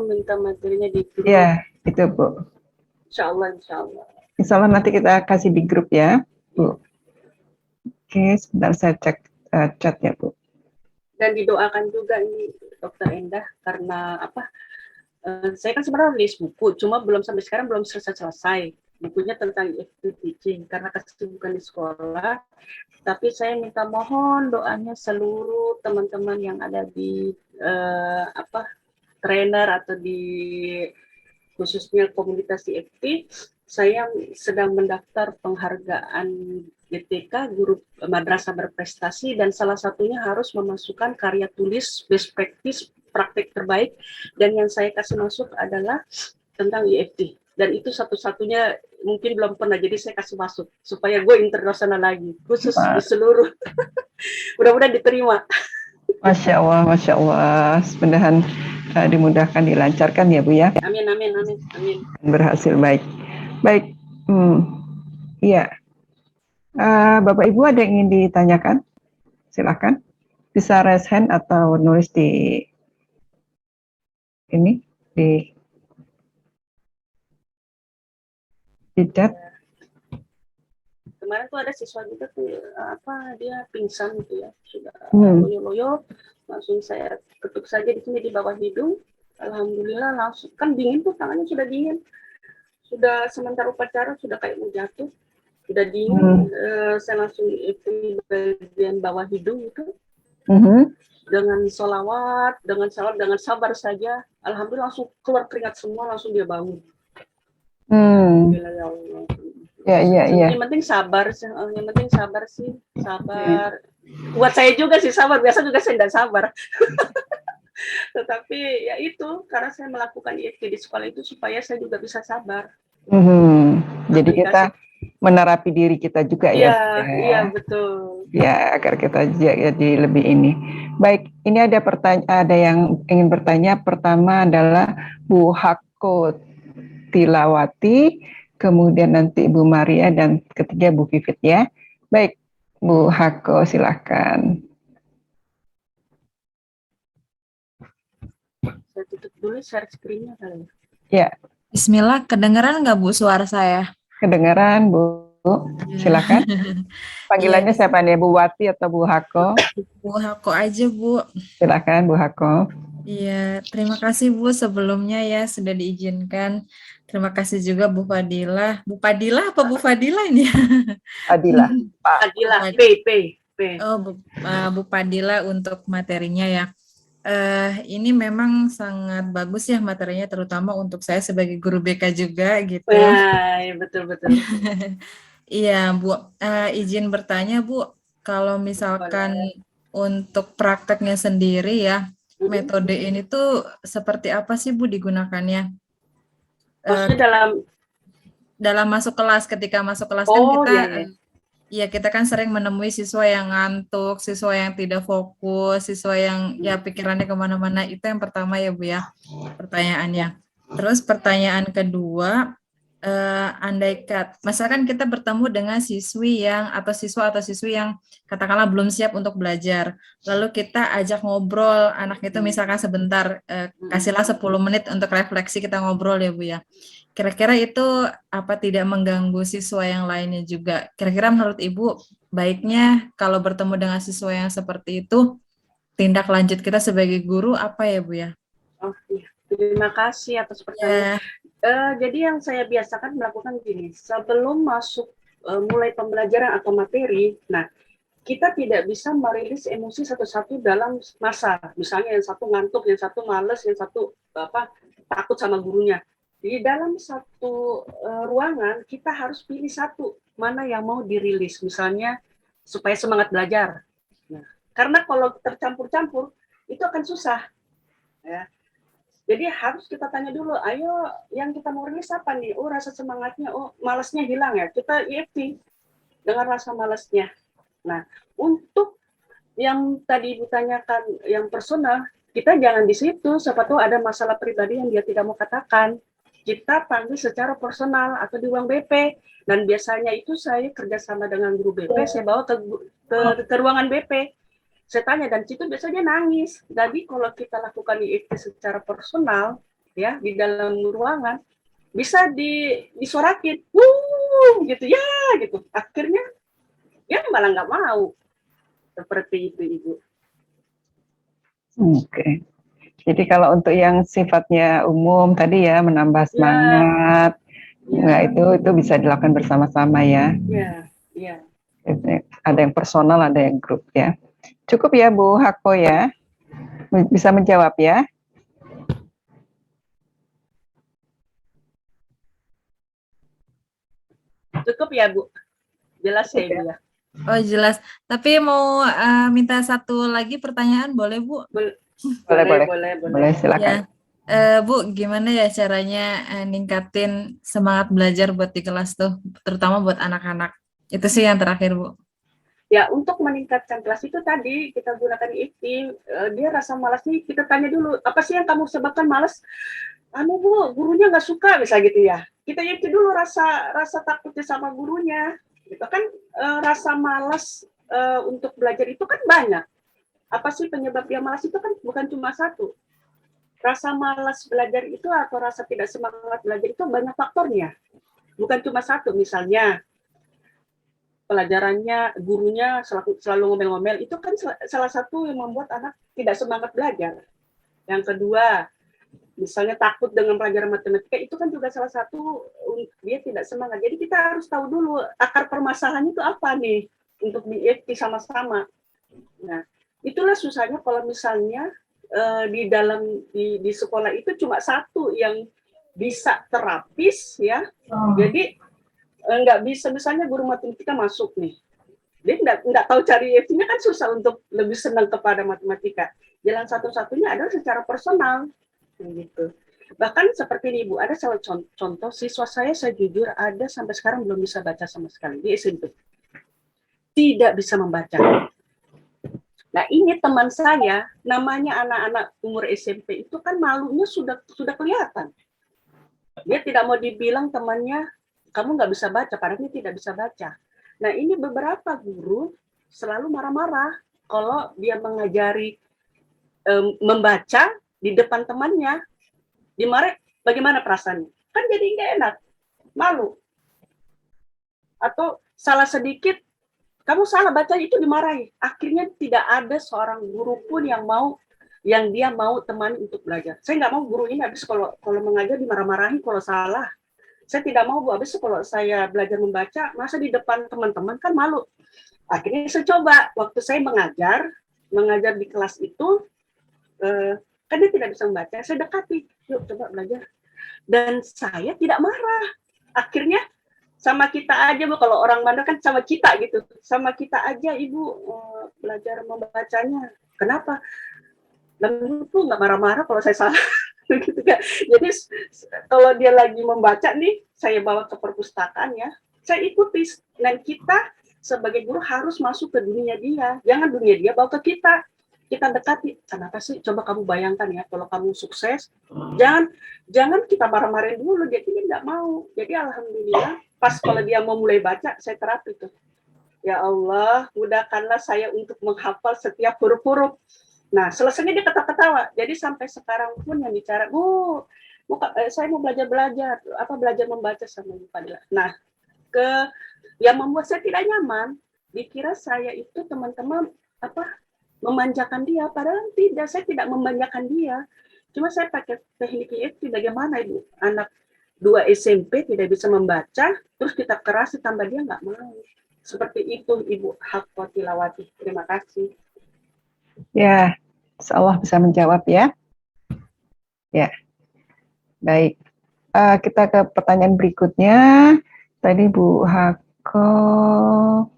minta materinya di grup. Ya, itu Bu. Insya Allah, insya Allah. Insya Allah nanti kita kasih di grup ya, Bu. Oke, sebentar saya cek chat ya, Bu. Dan didoakan juga ini Dokter Endah karena saya kan sebenarnya nulis buku, cuma sampai sekarang belum selesai. Bukunya tentang EFT teaching karena kesibukan di sekolah. Tapi saya minta mohon doanya seluruh teman-teman yang ada di trainer atau di khususnya komunitas EFT. Saya sedang mendaftar penghargaan GTK Guru Madrasah Berprestasi dan salah satunya harus memasukkan karya tulis best practice praktik terbaik dan yang saya kasih masuk adalah tentang EFT dan itu satu-satunya mungkin belum pernah jadi saya kasih masuk supaya gue internasional lagi khusus di seluruh mudah-mudahan diterima. Masya Allah, Masya Allah, mudah-mudahan dimudahkan, dilancarkan ya Bu ya. Amin, amin, amin, amin. Berhasil baik. Baik, iya. Bapak Ibu ada yang ingin ditanyakan? Silakan. Bisa raise hand atau nulis di ini di chat. Kemarin tuh ada siswa juga tuh dia pingsan gitu ya, sudah loyo-loyo, langsung saya ketuk saja di sini di bawah hidung. Alhamdulillah langsung kan dingin tuh tangannya sudah dingin. Sudah sementara upacara sudah kayak mau jatuh. Sudah dingin, saya langsung itu bagian bawah hidung itu. Dengan sholawat, dengan sabar saja, alhamdulillah langsung keluar keringat semua, langsung dia bangun. Alhamdulillah ya Allah. Iya. Yang penting sabar sih, sabar. Buat saya juga sih sabar, biasa juga saya tidak sabar. Tetapi ya itu, karena saya melakukan EFT di sekolah itu supaya saya juga bisa sabar. Jadi kita menerapi diri kita juga ya. Iya, betul. Ya, agar kita jadi lebih ini. Baik, ini ada yang ingin bertanya. Pertama adalah Bu Hako Tilawati, kemudian nanti Bu Maria, dan ketiga Bu Vivit ya. Baik, Bu Hako silakan. Saya tutup dulu share screen-nya kali. Ya. Bismillah, kedengeran nggak Bu suara saya? Kedengeran Bu, silakan. Panggilannya siapa nih, Bu Wati atau Bu Hako? Bu Hako aja Bu. Silakan Bu Hako. Iya, terima kasih Bu sebelumnya ya sudah diizinkan. Terima kasih juga Bu Fadilah. Bu Fadilah apa Bu Fadilah ini? Fadilah. Fadilah, P. Oh, Bu Fadilah untuk materinya ya. Ini memang sangat bagus ya materinya, terutama untuk saya sebagai guru BK juga gitu. Ya, betul. Iya Bu, izin bertanya Bu, kalau misalkan untuk prakteknya sendiri ya, metode ini tuh seperti apa sih Bu digunakannya? Maksudnya dalam masuk kelas, ketika masuk kelas kan kita ya kita kan sering menemui siswa yang ngantuk, siswa yang tidak fokus, siswa yang ya pikirannya kemana-mana. Itu yang pertama ya Bu ya, pertanyaannya. Terus pertanyaan kedua, misalkan kita bertemu dengan siswi yang atau siswi yang katakanlah belum siap untuk belajar, lalu kita ajak ngobrol anak itu misalkan sebentar, kasihlah 10 menit untuk refleksi kita ngobrol ya Bu ya. Kira-kira itu apa tidak mengganggu siswa yang lainnya juga? Kira-kira menurut Ibu baiknya kalau bertemu dengan siswa yang seperti itu, tindak lanjut kita sebagai guru apa ya Bu ya? Oh, iya. Terima kasih atas pertanyaan. Jadi yang saya biasakan melakukan gini, sebelum masuk mulai pembelajaran atau materi, nah kita tidak bisa merilis emosi satu-satu dalam masa. Misalnya yang satu ngantuk, yang satu males, yang satu takut sama gurunya. Di dalam satu ruangan kita harus pilih satu mana yang mau dirilis, misalnya supaya semangat belajar. Nah, karena kalau tercampur-campur itu akan susah. Ya. Jadi harus kita tanya dulu, ayo yang kita mau rilis apa nih? Oh rasa semangatnya, oh malasnya hilang ya. Kita EFT dengan rasa malasnya. Nah, untuk yang tadi Ibu tanyakan yang personal, kita jangan di situ. Siapa tahu ada masalah pribadi yang dia tidak mau katakan. Kita panggil secara personal atau di ruang BP. Dan biasanya itu saya kerjasama dengan guru BP, saya bawa ke ruangan BP. Saya tanya dan situ biasanya nangis. Jadi kalau kita lakukan IFT secara personal ya di dalam ruangan bisa disuarakin, gitu ya gitu. Akhirnya ya malah nggak mau seperti itu Ibu. Oke. Jadi kalau untuk yang sifatnya umum tadi ya menambah semangat, nah itu bisa dilakukan bersama-sama ya. Iya. Ada yang personal, ada yang grup ya. Cukup ya Bu Hako ya, bisa menjawab ya. Cukup ya Bu, jelas ya Ibu ya. Oh jelas. Tapi mau minta satu lagi pertanyaan boleh Bu? Boleh silakan. Ya, Bu, gimana ya caranya ningkatin semangat belajar buat di kelas tuh, terutama buat anak-anak. Itu sih yang terakhir Bu. Ya, untuk meningkatkan kelas itu tadi kita gunakan IFT, dia rasa malas nih, kita tanya dulu, apa sih yang kamu sebabkan malas? Bu, gurunya nggak suka, bisa gitu ya. Kita IFT dulu rasa takutnya sama gurunya. Gitu kan rasa malas untuk belajar itu kan banyak. Apa sih penyebab dia malas itu kan bukan cuma satu. Rasa malas belajar itu atau rasa tidak semangat belajar itu banyak faktornya. Bukan cuma satu, misalnya pelajarannya, gurunya selalu ngomel-ngomel, itu kan salah satu yang membuat anak tidak semangat belajar. Yang kedua, misalnya takut dengan pelajaran matematika, itu kan juga salah satu dia tidak semangat. Jadi kita harus tahu dulu akar permasalahannya itu apa nih, untuk di sama-sama. Nah, itulah susahnya kalau misalnya di sekolah itu cuma satu yang bisa terapis ya. Jadi nggak bisa, misalnya guru matematika masuk nih, dia nggak tahu cari EFT-nya kan susah untuk lebih senang kepada matematika. Jalan satu-satunya adalah secara personal, gitu. Bahkan seperti ini Bu, ada salah contoh siswa saya jujur ada sampai sekarang belum bisa baca sama sekali di SMP, tidak bisa membaca. Nah ini teman saya, namanya anak-anak umur SMP itu kan malunya sudah kelihatan. Dia tidak mau dibilang temannya kamu nggak bisa baca, padahal dia tidak bisa baca. Nah ini beberapa guru selalu marah-marah kalau dia mengajari membaca di depan temannya, dimarahin. Bagaimana perasaannya? Kan jadi nggak enak, malu. Atau salah sedikit, kamu salah baca itu dimarahi. Akhirnya tidak ada seorang guru pun yang dia mau temani untuk belajar. Saya nggak mau guru ini habis kalau mengajar dimarah-marahi kalau salah. Saya tidak mau Bu, habis kalau saya belajar membaca, masa di depan teman-teman kan malu. Akhirnya saya coba, waktu saya mengajar di kelas itu, kan dia tidak bisa membaca, saya dekati, yuk coba belajar. Dan saya tidak marah. Akhirnya sama kita aja Bu, kalau orang Bandung kan sama kita gitu, sama kita aja Ibu belajar membacanya. Kenapa? Dan itu nggak marah-marah kalau saya salah. Gitu kan. Jadi kalau dia lagi membaca nih, saya bawa ke perpustakaan ya, saya ikuti. Dan kita sebagai guru harus masuk ke dunia dia, jangan dunia dia bawa ke kita. kita dekati. Kenapa sih? Coba kamu bayangkan ya, kalau kamu sukses, jangan kita marah-marahin dulu, dia ini nggak mau. Jadi alhamdulillah, pas kalau dia mau mulai baca, saya terapi tuh. Ya Allah, mudahkanlah saya untuk menghafal setiap huruf-huruf. Nah, selesainya dia ketawa-ketawa. Jadi sampai sekarang pun yang bicara, saya mau belajar membaca sama Ibu Fadila. Nah, yang membuat saya tidak nyaman, dikira saya itu teman-teman memanjakan dia, padahal tidak, saya tidak memanjakan dia. Cuma saya pakai teknik itu, bagaimana Ibu? Anak 2 SMP tidak bisa membaca, terus kita keras tambah dia nggak mau. Seperti itu Ibu Haqqo Tilawati. Terima kasih. Ya, insyaallah bisa menjawab ya. Ya, baik. Kita ke pertanyaan berikutnya. Tadi Bu Hako,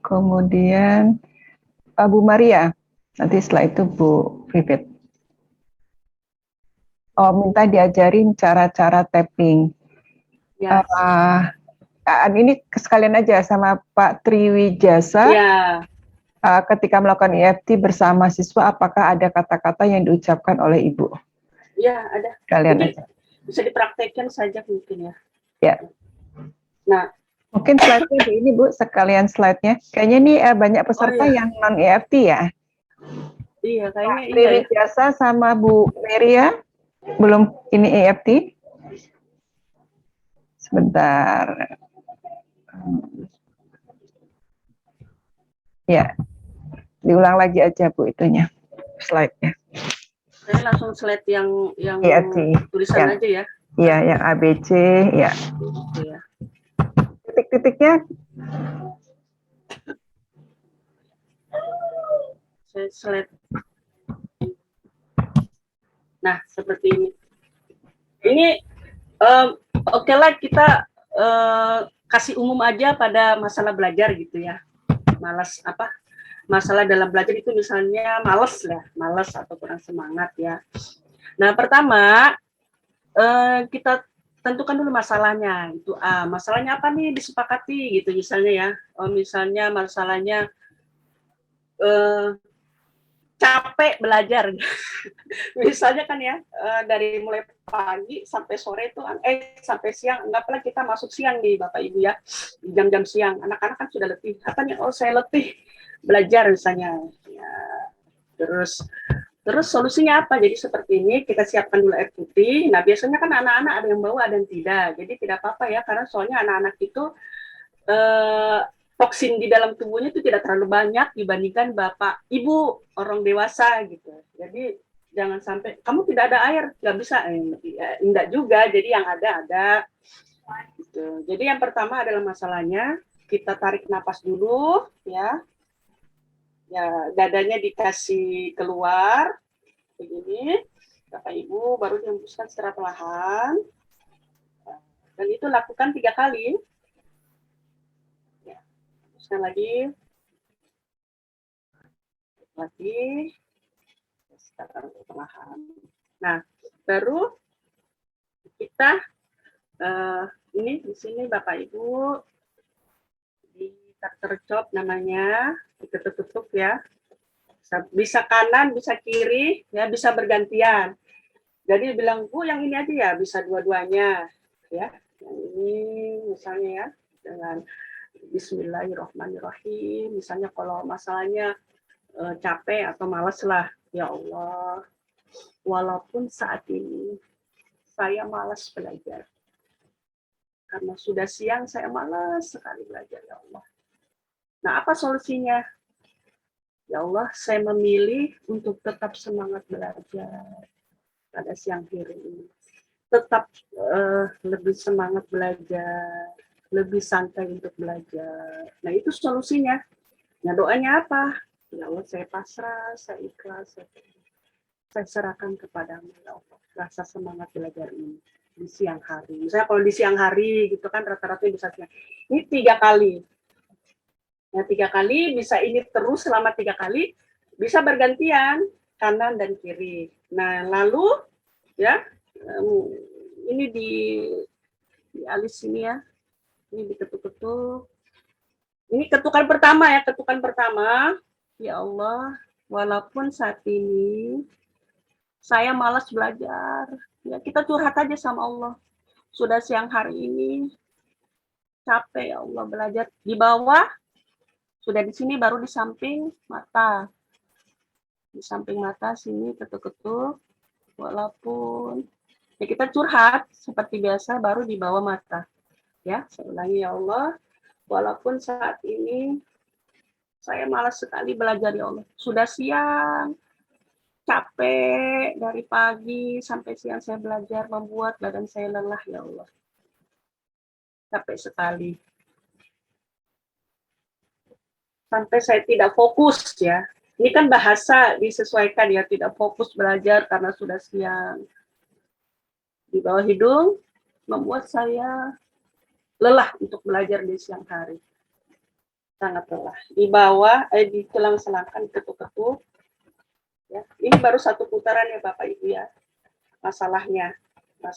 kemudian Bu Maria. Nanti setelah itu Bu Vivit. Oh, minta diajarin cara-cara tapping. Ya. Ini sekalian aja sama Pak Triwijasa. Ya. Ketika melakukan EFT bersama siswa, apakah ada kata-kata yang diucapkan oleh Ibu? Ya, ada. Sekalian Jadi, aja. bisa dipraktekkan saja mungkin ya. Ya. Nah, mungkin slide-nya ini Bu, sekalian slide-nya. Kayaknya ini banyak peserta yang non EFT ya. Iya, kayaknya iya. Triwijasa sama Bu Meria belum ini EFT. Sebentar. Ya, diulang lagi aja Bu itunya, slide-nya. Saya langsung slide yang EFT. tulisan aja ya. Iya, yang ABC, ya. Iya. Titik-titiknya. Saya slide. Nah, seperti ini. Ini oke lah kita kasih umum aja pada masalah belajar gitu ya. Masalah dalam belajar itu misalnya malas atau kurang semangat ya. Nah, pertama kita tentukan dulu masalahnya. Itu masalahnya apa nih, disepakati gitu misalnya ya. Misalnya masalahnya capek belajar. Misalnya kan ya, dari mulai pagi sampai sore itu sampai siang, anggaplah kita masuk siang nih Bapak Ibu ya, jam-jam siang, anak-anak kan sudah letih. Apa nih? Oh, saya letih belajar misalnya. Ya, terus solusinya apa? Jadi seperti ini, kita siapkan dulu air putih. Nah, biasanya kan anak-anak ada yang bawa, ada yang tidak. Jadi tidak apa-apa ya, karena soalnya anak-anak itu toksin di dalam tubuhnya itu tidak terlalu banyak dibandingkan Bapak Ibu orang dewasa gitu. Jadi jangan sampai kamu tidak ada air, nggak bisa, enggak juga. Jadi yang ada gitu. Jadi yang pertama adalah masalahnya kita tarik napas dulu ya, dadanya dikasih keluar begini, Bapak Ibu baru dihembuskan secara perlahan, dan itu lakukan 3 kali. Hembuskan lagi, secara perlahan. Nah, baru kita ini di sini Bapak Ibu di tercop namanya, ditutup ya. Bisa kanan, bisa kiri, ya bisa bergantian. Jadi bilang, Bu, yang ini aja ya, bisa dua-duanya, ya. Yang ini misalnya ya, dengan Bismillahirrahmanirrahim. Misalnya kalau masalahnya capek atau malas lah, ya Allah, walaupun saat ini saya malas belajar. Karena sudah siang, saya malas sekali belajar, ya Allah. Nah, apa solusinya? Ya Allah, saya memilih untuk tetap semangat belajar pada siang hari ini. Tetap lebih semangat belajar, lebih santai untuk belajar. Nah, itu solusinya. Nah, doanya apa? Ya Allah, saya pasrah, saya ikhlas, saya serahkan kepadamu, ya Allah. Rasa semangat belajar ini di siang hari. Misalnya kalau di siang hari gitu kan rata-rata bisa siang. Ini 3 kali. Nah, 3 kali bisa ini terus selama 3 kali, bisa bergantian kanan dan kiri. Nah, lalu ya ini di alis sini ya, ini diketuk-ketuk. Ini ketukan pertama ya, ketukan pertama. Ya Allah, walaupun saat ini saya malas belajar. Ya, kita curhat aja sama Allah. Sudah siang hari ini, capek ya Allah belajar. Di bawah, sudah di sini baru di samping mata. Di samping mata sini ketuk-ketuk, walaupun ya kita curhat seperti biasa baru di bawah mata. Ya, saya ulangi ya Allah, walaupun saat ini saya malas sekali belajar ya Allah. Sudah siang, capek dari pagi sampai siang saya belajar, membuat badan saya lelah ya Allah. Capek sekali. Sampai saya tidak fokus ya. Ini kan bahasa disesuaikan ya, tidak fokus belajar karena sudah siang. Di bawah hidung membuat saya lelah untuk belajar di siang hari. Sangat lelah. Di bawah, di tulang selangkang ketuk-ketuk. Ya. Ini baru satu putaran ya Bapak Ibu ya. Masalahnya, nah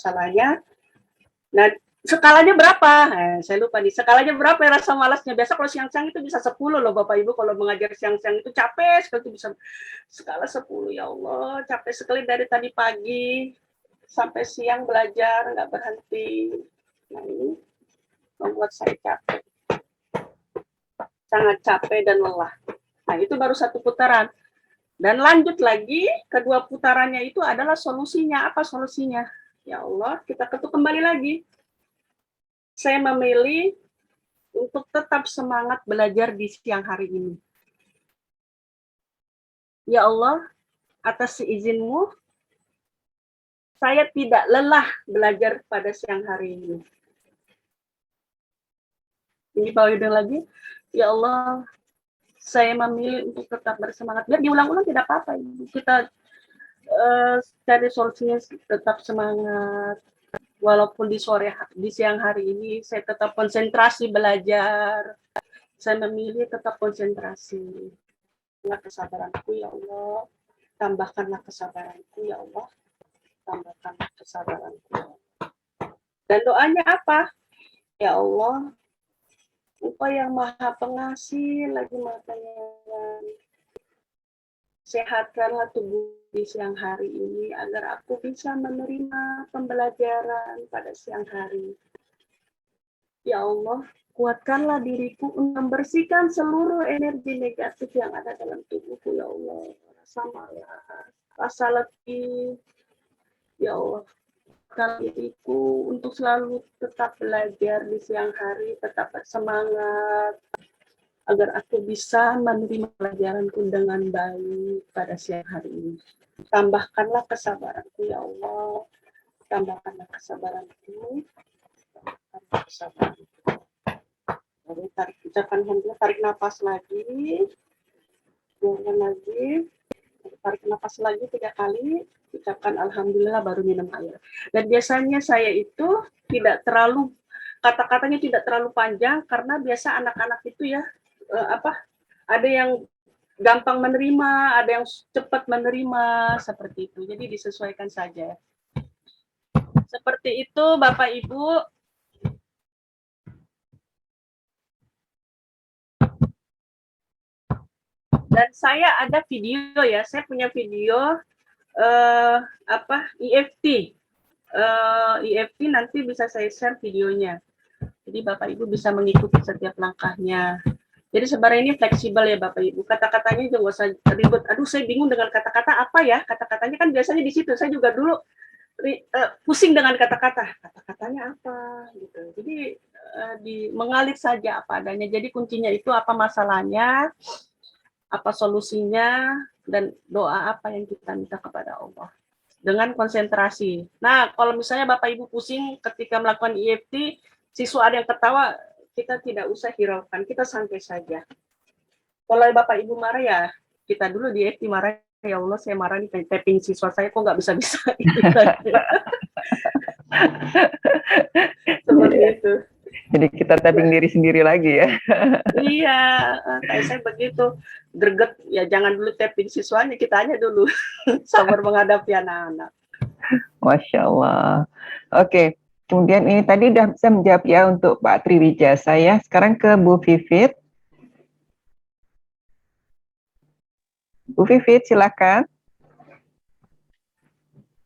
skalanya berapa? Saya lupa nih, skalanya berapa ya rasa malasnya? Biasa kalau siang-siang itu bisa 10 loh Bapak Ibu, kalau mengajar siang-siang itu capek sekali, itu bisa skala 10 ya Allah, capek sekali dari tadi pagi sampai siang belajar, nggak berhenti. Nah ini membuat saya capek, sangat capek dan lelah. Nah itu baru satu putaran. Dan lanjut lagi, kedua putarannya itu adalah solusinya. Apa solusinya? Ya Allah, kita ketuk kembali lagi. Saya memilih untuk tetap semangat belajar di siang hari ini. Ya Allah, atas izin-Mu, saya tidak lelah belajar pada siang hari ini. Ini bawah hidung lagi. Ya Allah, saya memilih untuk tetap bersemangat. Biar diulang-ulang tidak apa-apa. Kita cari solusinya, tetap semangat. Walaupun di siang hari ini saya tetap konsentrasi belajar. Saya memilih tetap konsentrasi. Tambahkanlah kesabaranku ya Allah. Tambahkanlah kesabaranku ya Allah. Tambahkanlah kesabaranku. Dan doanya apa? Ya Allah, Engkau yang Maha Pengasih lagi Maha Penyayang. Sehatkanlah tubuh di siang hari ini agar aku bisa menerima pembelajaran pada siang hari. Ya Allah, kuatkanlah diriku untuk membersihkan seluruh energi negatif yang ada dalam tubuhku, ya Allah. Rasa malas, rasa letih. Ya Allah, kuatkan diriku untuk selalu tetap belajar di siang hari, tetap bersemangat, agar aku bisa menerima pelajaranku dengan baik pada siang hari ini. Tambahkanlah kesabaranku, ya Allah. Tambahkanlah kesabaranku. Tambahkanlah kesabaranku. Lalu ucapkan alhamdulillah, tarik nafas lagi. Keluarkan lagi. Tarik nafas lagi 3 kali. Ucapkan alhamdulillah, baru minum air. Dan biasanya saya itu tidak terlalu, kata-katanya tidak terlalu panjang, karena biasa anak-anak itu ya, ada yang gampang menerima, ada yang cepat menerima, seperti itu. Jadi disesuaikan saja. Seperti itu Bapak Ibu. Dan saya ada video ya, saya punya video EFT. EFT nanti bisa saya share videonya. Jadi Bapak Ibu bisa mengikuti setiap langkahnya. Jadi sebenarnya ini fleksibel ya Bapak Ibu. Kata-katanya juga nggak usah ribet. Aduh, saya bingung dengan kata-kata apa ya. Kata-katanya kan biasanya di situ. Saya juga dulu pusing dengan kata-kata. Kata-katanya apa gitu. Jadi mengalir saja apa adanya. Jadi kuncinya itu apa masalahnya, apa solusinya, dan doa apa yang kita minta kepada Allah. Dengan konsentrasi. Nah, kalau misalnya Bapak Ibu pusing ketika melakukan EFT, siswa ada yang ketawa, kita tidak usah hiraukan, kita santai saja. Kalau Bapak Ibu marah ya, kita dulu di EFT marah, ya Allah saya marah nih, tapping siswa saya kok nggak bisa-bisa. Seperti itu. Jadi kita tapping diri sendiri lagi ya. Iya, kayak saya begitu. Greget, ya jangan dulu tapping siswanya, kita aja dulu. Sabar menghadapi anak-anak. Masya Allah. Oke. Kemudian ini tadi udah bisa menjawab ya untuk Pak Triwijasa ya. Sekarang ke Bu Vivit. Bu Vivit, silakan.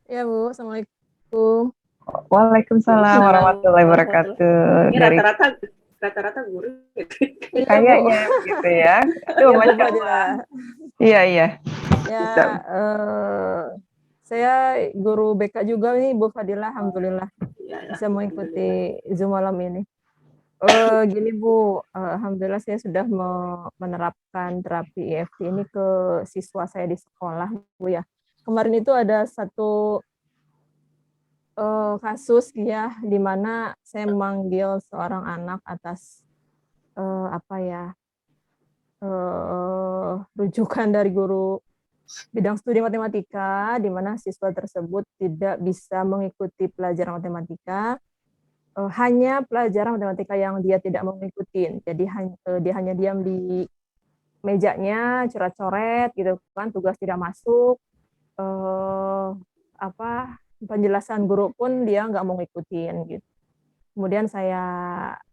Ya Bu, Assalamualaikum. Waalaikumsalam warahmatullahi wabarakatuh. Ini Dari rata-rata guru. Iya Bu. kayaknya gitu ya. Aduh, Iya Bu Masya Allah. Fadila. Iya, iya. Ya, Bisa. saya guru BK juga nih Bu Fadila, alhamdulillah Ya, bisa mengikuti Zoom malam ini. Gini Bu, alhamdulillah saya sudah menerapkan terapi EFT ini ke siswa saya di sekolah Bu ya. Kemarin itu ada satu kasus ya, di mana saya memanggil seorang anak atas rujukan dari guru bidang studi matematika, di mana siswa tersebut tidak bisa mengikuti pelajaran matematika, hanya pelajaran matematika yang dia tidak mau ikutin. Jadi dia hanya diam di mejanya, coret-coret gitu kan, tugas tidak masuk, penjelasan guru pun dia nggak mau ngikutin gitu. Kemudian saya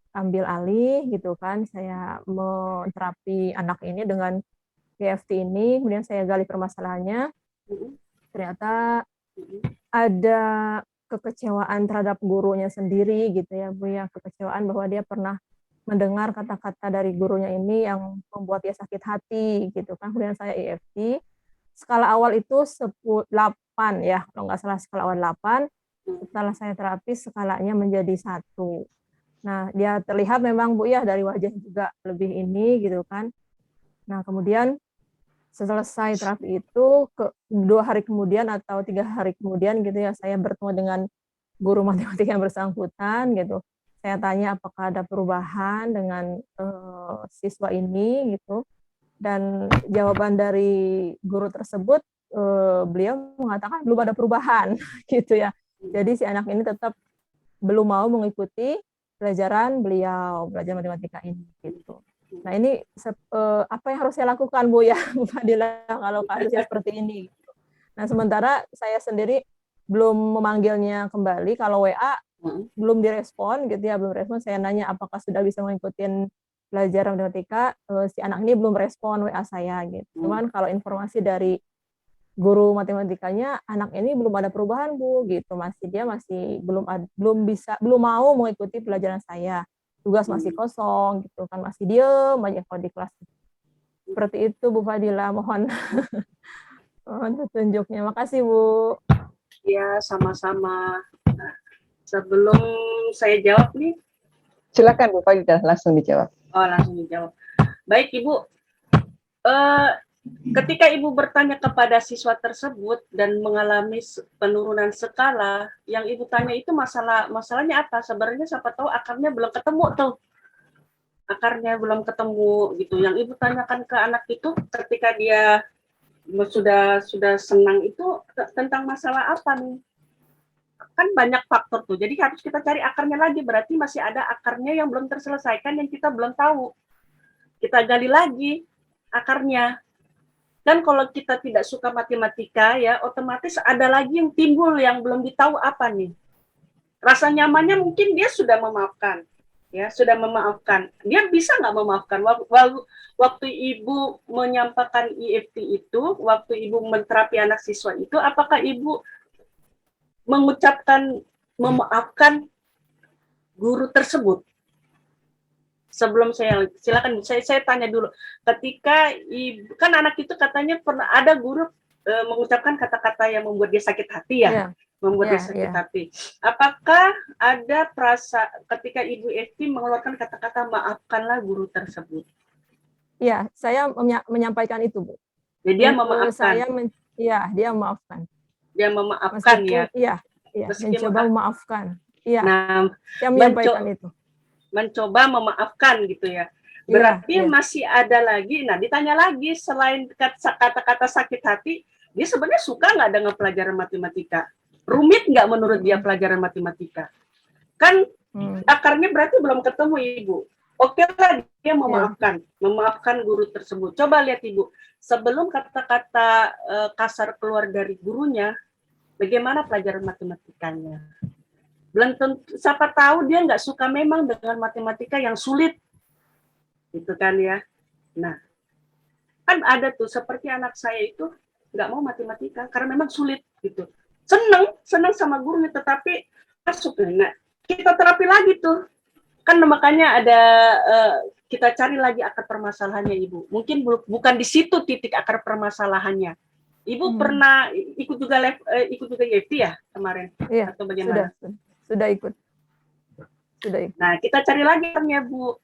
ambil alih gitu kan, saya menterapi anak ini dengan EFT ini, kemudian saya gali permasalahannya. Ternyata ada kekecewaan terhadap gurunya sendiri gitu ya Bu ya, kekecewaan bahwa dia pernah mendengar kata-kata dari gurunya ini yang membuat dia sakit hati gitu kan. Kemudian saya EFT, skala awal itu 8 ya, kalau nggak salah skala awal 8, setelah saya terapi skalanya menjadi 1. Nah, dia terlihat memang Bu ya dari wajah juga lebih ini gitu kan. Nah, kemudian selesai terapi itu 2 hari kemudian atau 3 hari kemudian gitu ya, saya bertemu dengan guru matematika yang bersangkutan gitu. Saya tanya apakah ada perubahan dengan siswa ini gitu. Dan jawaban dari guru tersebut, beliau mengatakan belum ada perubahan gitu ya. Jadi si anak ini tetap belum mau mengikuti pelajaran beliau, belajar matematika ini gitu. Nah ini apa yang harus saya lakukan Bu ya, Bu Fadila, kalau kasusnya seperti ini. Nah sementara saya sendiri belum memanggilnya kembali, kalau WA belum direspon gitu ya, belum respon. Saya nanya apakah sudah bisa mengikuti pelajaran matematika, si anak ini belum respon WA saya gitu. Cuman kalau informasi dari guru matematikanya, anak ini belum ada perubahan Bu gitu, dia masih belum mau mengikuti pelajaran saya, tugas masih kosong gitu kan, masih diem aja kalau di kelas. Seperti itu Bu Fadila, mohon petunjuknya. Makasih Bu. Ya, sama-sama. Nah, sebelum saya jawab nih, Silakan Bu Fadila, langsung dijawab. Oh, langsung dijawab. Baik Ibu, ketika Ibu bertanya kepada siswa tersebut dan mengalami penurunan skala, yang Ibu tanya itu masalahnya apa? Sebenarnya siapa tahu akarnya belum ketemu tuh. Akarnya belum ketemu gitu. Yang Ibu tanyakan ke anak itu ketika dia sudah senang itu tentang masalah apa nih? Kan banyak faktor tuh. Jadi harus kita cari akarnya lagi. Berarti masih ada akarnya yang belum terselesaikan yang kita belum tahu. Kita gali lagi akarnya. Dan kalau kita tidak suka matematika ya, otomatis ada lagi yang timbul yang belum ditahu apa nih. Rasa nyamannya mungkin dia sudah memaafkan. Ya, sudah memaafkan. Dia bisa nggak memaafkan? Waktu Ibu menyampaikan EFT itu, waktu Ibu menterapi anak siswa itu, apakah Ibu mengucapkan memaafkan guru tersebut? Sebelum silakan saya tanya dulu. Ketika Ibu, kan anak itu katanya pernah ada guru mengucapkan kata-kata yang membuat dia sakit hati ya. Yeah. Membuat dia sakit hati. Apakah ada ketika Ibu Esti mengeluarkan kata-kata maafkanlah guru tersebut? Ya, saya menyampaikan itu, Bu. Jadi dia memaafkan. Dia memaafkan. Dia memaafkan. Meskipun, ya. Mencoba memaafkan. Iya. Nah, saya menyampaikan itu. Mencoba memaafkan gitu ya. Berarti masih ada lagi. Nah, ditanya lagi selain kata-kata sakit hati, dia sebenarnya suka nggak dengan pelajaran matematika? Rumit nggak menurut dia pelajaran matematika? Kan akarnya berarti belum ketemu Ibu. Oke lah dia memaafkan guru tersebut. Coba lihat Ibu, sebelum kata-kata kasar keluar dari gurunya, bagaimana pelajaran matematikanya? Belum tentu, siapa tahu dia nggak suka memang dengan matematika yang sulit, gitu kan ya. Nah, Kan ada tuh seperti anak saya itu nggak mau matematika karena memang sulit gitu. Seneng sama gurunya tetapi masuk. Nah, kita terapi lagi tuh. Kan makanya ada kita cari lagi akar permasalahannya Ibu. Mungkin bukan di situ titik akar permasalahannya. Ibu pernah ikut juga EFT ya kemarin? Iya, atau bagaimana? Sudah ikut. Nah, kita cari lagi ya Bu.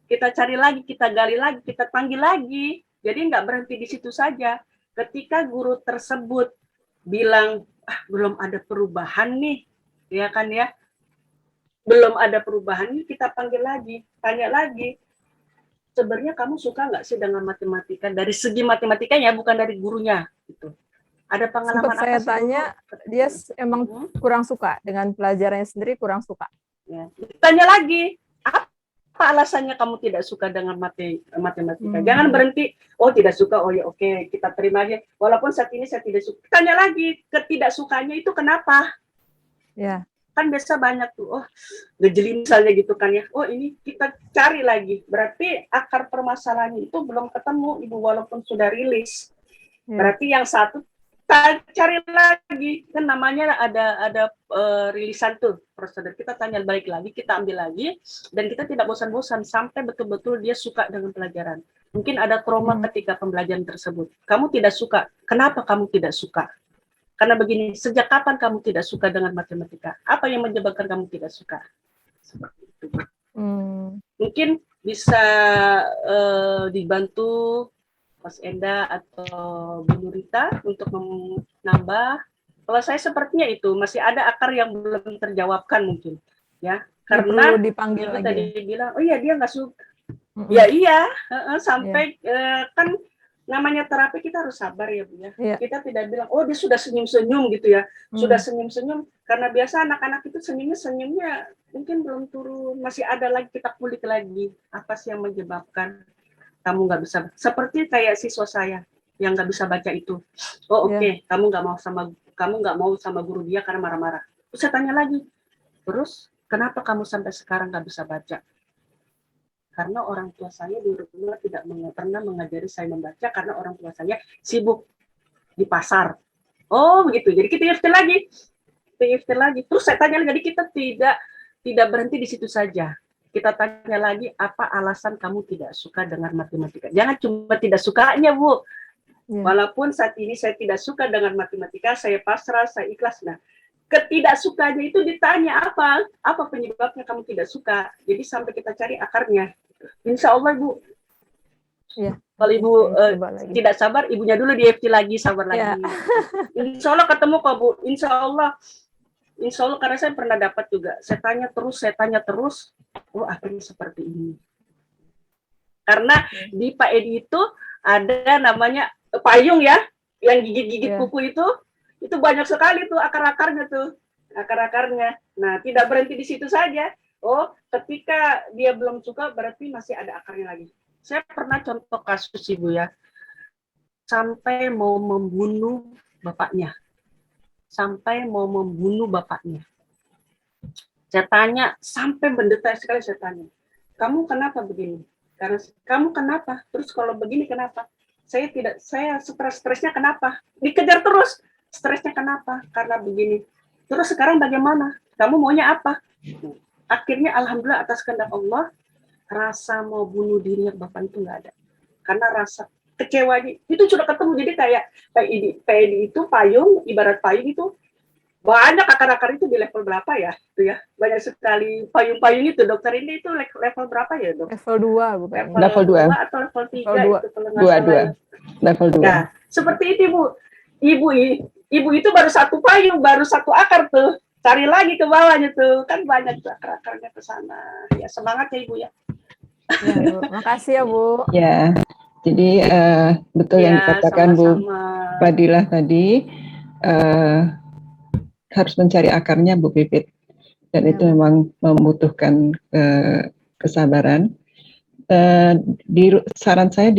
Kita cari lagi, kita gali lagi, kita panggil lagi. Jadi nggak berhenti di situ saja. Ketika guru tersebut bilang, belum ada perubahan nih, ya kan ya, belum ada perubahan nih, kita panggil lagi, tanya lagi. Sebenarnya kamu suka nggak sih dengan matematika? Dari segi matematikanya, bukan dari gurunya. Gitu. Ada pengalaman Sempat saya tanya, dia emang kurang suka dengan pelajarannya sendiri, kurang suka. Ya. Tanya lagi, apa alasannya kamu tidak suka dengan matematika? Jangan berhenti, oh tidak suka, oh ya oke, kita terima aja. Walaupun saat ini saya tidak suka. Tanya lagi, ketidaksukanya itu kenapa? Ya. Kan biasa banyak tuh, oh ngejelin misalnya gitu kan ya. Oh ini kita cari lagi. Berarti akar permasalahannya itu belum ketemu, Ibu, walaupun sudah rilis. Ya. Berarti yang satu cari lagi, kan namanya ada rilisan tuh prosedur, kita tanya balik lagi, kita ambil lagi, dan kita tidak bosan-bosan sampai betul-betul dia suka dengan pelajaran. Mungkin ada trauma ketika pembelajaran tersebut, kamu tidak suka, kenapa kamu tidak suka? Karena begini, sejak kapan kamu tidak suka dengan matematika? Apa yang menyebabkan kamu tidak suka? Seperti itu. Mungkin bisa dibantu Mas Enda atau Bu Nurita untuk menambah. Kalau saya sepertinya itu masih ada akar yang belum terjawabkan mungkin, ya. Karena dipanggil lagi. Tadi bilang, oh iya dia nggak suka. Ya iya, sampai kan namanya terapi kita harus sabar ya Bu ya. Kita tidak bilang, oh dia sudah senyum-senyum gitu ya, sudah senyum-senyum. Karena biasa anak-anak itu senyumnya mungkin belum turun, masih ada lagi, kita kulik lagi apa sih yang menyebabkan kamu nggak bisa, seperti kayak siswa saya yang nggak bisa baca itu. Oh oke, kamu nggak mau sama guru dia karena marah-marah. Terus saya tanya lagi, terus kenapa kamu sampai sekarang nggak bisa baca? Karena orang tua saya di rumah tidak pernah mengajari saya membaca karena orang tua saya sibuk di pasar. Oh begitu, jadi kita IFT lagi. Terus saya tanya lagi, kita tidak berhenti di situ saja. Kita tanya lagi, apa alasan kamu tidak suka dengan matematika? Jangan cuma tidak sukanya, Bu. Walaupun saat ini saya tidak suka dengan matematika, saya pasrah, saya ikhlas. Nah, ketidaksukanya itu ditanya apa penyebabnya kamu tidak suka. Jadi sampai kita cari akarnya. Insya Allah, Bu. Ya. Kalau Ibu tidak sabar, ibunya dulu di EFT lagi, sabar lagi. Insya Allah ketemu kok, Bu. Insya Allah, karena saya pernah dapat juga. Saya tanya terus. Oh, akhirnya seperti ini. Karena di Pak Edi itu ada namanya payung ya, yang gigit-gigit kuku itu banyak sekali tuh akar-akarnya. Nah, tidak berhenti di situ saja. Oh, ketika dia belum suka, berarti masih ada akarnya lagi. Saya pernah contoh kasus Ibu ya, sampai mau membunuh bapaknya. Saya tanya, sampai mendetak sekali saya tanya, kamu kenapa begini? Karena kamu kenapa? Terus kalau begini kenapa? Saya stresnya kenapa? Dikejar terus, stresnya kenapa? Karena begini. Terus sekarang bagaimana? Kamu maunya apa? Akhirnya alhamdulillah atas kehendak Allah, rasa mau bunuh dirinya bapak itu nggak ada. Karena rasa kecewanya itu sudah ketemu. Jadi kayak PID itu payung, ibarat payung itu banyak akar-akar itu di level berapa ya? Itu ya. Banyak sekali payung-payung itu. Dokter ini itu level berapa ya, Dok? Level 2 bukan. Level 2 atau level 3 itu kalau nggak salah. Level 2. Nah, seperti itu, Bu. Ibu itu baru satu payung, baru satu akar tuh. Cari lagi ke bawahnya tuh. Kan banyak tuh akar-akarnya ke sana. Ya, semangat ya, Ibu ya. Ya, Bu. Makasih ya, Bu. Ya. Jadi betul yang dikatakan Bu Fadilah tadi, harus mencari akarnya Bu Pipit, dan itu memang membutuhkan kesabaran. Saran saya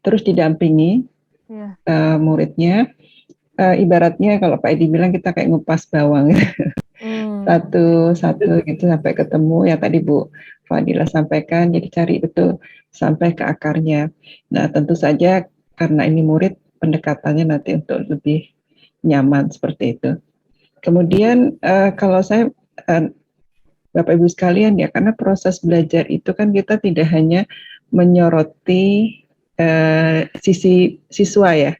terus didampingi muridnya, ibaratnya kalau Pak Edi bilang kita kayak ngupas bawang. satu gitu sampai ketemu yang tadi Bu Fadila sampaikan, jadi cari betul sampai ke akarnya. Nah, tentu saja karena ini murid, pendekatannya nanti untuk lebih nyaman seperti itu. Kemudian kalau saya Bapak Ibu sekalian ya, karena proses belajar itu kan kita tidak hanya menyoroti sisi siswa ya,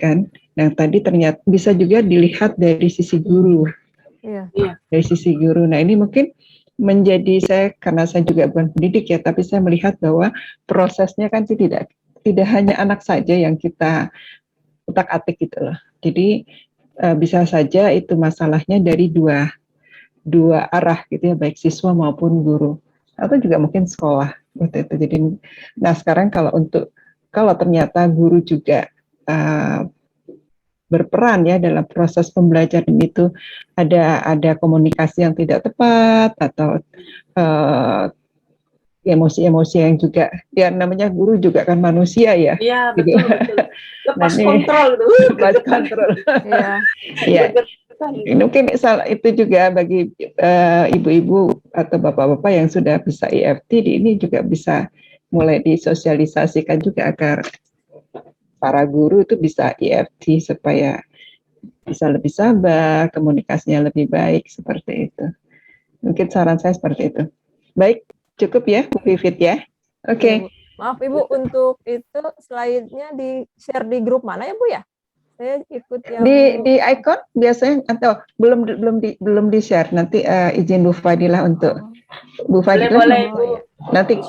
kan. Nah, tadi ternyata bisa juga dilihat dari sisi guru. Iya. Dari sisi guru. Nah, ini mungkin menjadi karena saya juga bukan pendidik ya, tapi saya melihat bahwa prosesnya kan tidak hanya anak saja yang kita utak-atik gitu loh. Jadi bisa saja itu masalahnya dari dua arah gitu ya, baik siswa maupun guru, atau juga mungkin sekolah gitu itu. Jadi, nah sekarang kalau ternyata guru juga berperan ya dalam proses pembelajaran itu, ada komunikasi yang tidak tepat atau emosi-emosi yang juga, ya namanya guru juga kan manusia ya. Iya, gitu. betul. Lepas Nah, kontrol tuh. Lepas kontrol. Iya. Ya. Mungkin itu juga bagi ibu-ibu atau bapak-bapak yang sudah bisa EFT, ini juga bisa mulai disosialisasikan juga agar para guru itu bisa EFT supaya bisa lebih sabar, komunikasinya lebih baik, seperti itu. Mungkin saran saya seperti itu. Baik, cukup ya Bu Vivit ya. Oke. Maaf Ibu, untuk itu slide-nya di-share di grup mana ya Bu ya? Saya ikut yang di icon biasanya, atau belum di-share. Nanti izin Bu Fadilah untuk Bu Fadilah. Boleh Bu. Nanti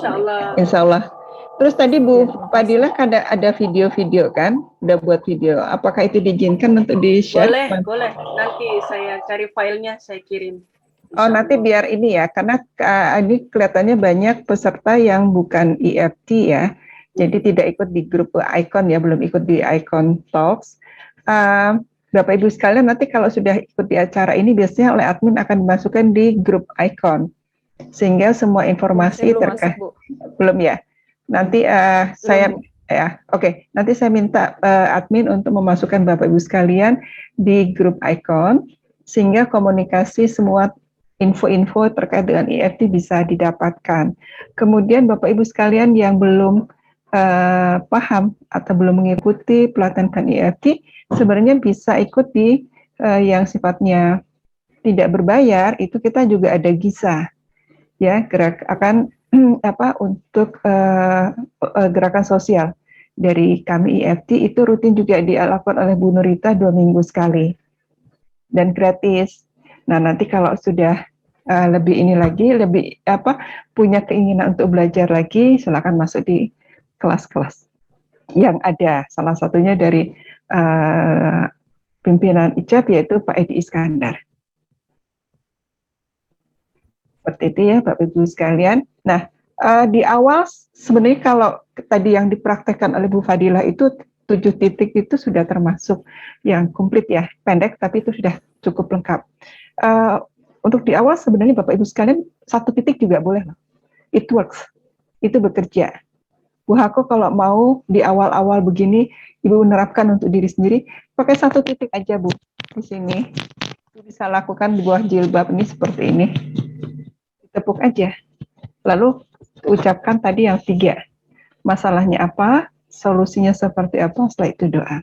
Insya Allah. Terus tadi Bu Fadilah ada video-video kan? Udah buat video. Apakah itu diizinkan untuk di-share? Boleh. Nanti saya cari filenya, saya kirim. Oh, nanti biar ini ya, karena ini kelihatannya banyak peserta yang bukan EFT ya. Jadi tidak ikut di grup Icon ya, belum ikut di Icon Talks. Bapak Ibu sekalian, nanti kalau sudah ikut di acara ini, biasanya oleh admin akan dimasukkan di grup Icon, sehingga semua informasi terkait. Belum ya? Nanti nanti saya minta admin untuk memasukkan Bapak Ibu sekalian di grup Icon, sehingga komunikasi semua info-info terkait dengan EFT bisa didapatkan. Kemudian Bapak Ibu sekalian yang belum paham atau belum mengikuti pelatihan EFT, sebenarnya bisa ikut di yang sifatnya tidak berbayar. Itu kita juga ada GISA ya, untuk gerakan sosial dari kami EFT, itu rutin juga dilakukan oleh Bu Nurita 2 minggu sekali dan gratis. Nah, nanti kalau sudah lebih ini lagi, lebih punya keinginan untuk belajar lagi, silakan masuk di kelas-kelas yang ada. Salah satunya dari pimpinan ICAP, yaitu Pak Edi Iskandar. Seperti itu ya Bapak Ibu sekalian. Nah, di awal sebenarnya kalau tadi yang dipraktekkan oleh Bu Fadilah itu 7 titik itu sudah termasuk yang komplit ya, pendek tapi itu sudah cukup lengkap. Untuk di awal sebenarnya Bapak Ibu sekalian 1 titik juga boleh loh. It works, itu bekerja. Bu Hako kalau mau di awal-awal begini, Ibu menerapkan untuk diri sendiri, pakai 1 titik aja Bu, di sini. Bisa lakukan di bawah jilbab ini seperti ini. Tepuk aja. Lalu ucapkan tadi yang 3. Masalahnya apa, solusinya seperti apa, setelah itu doa.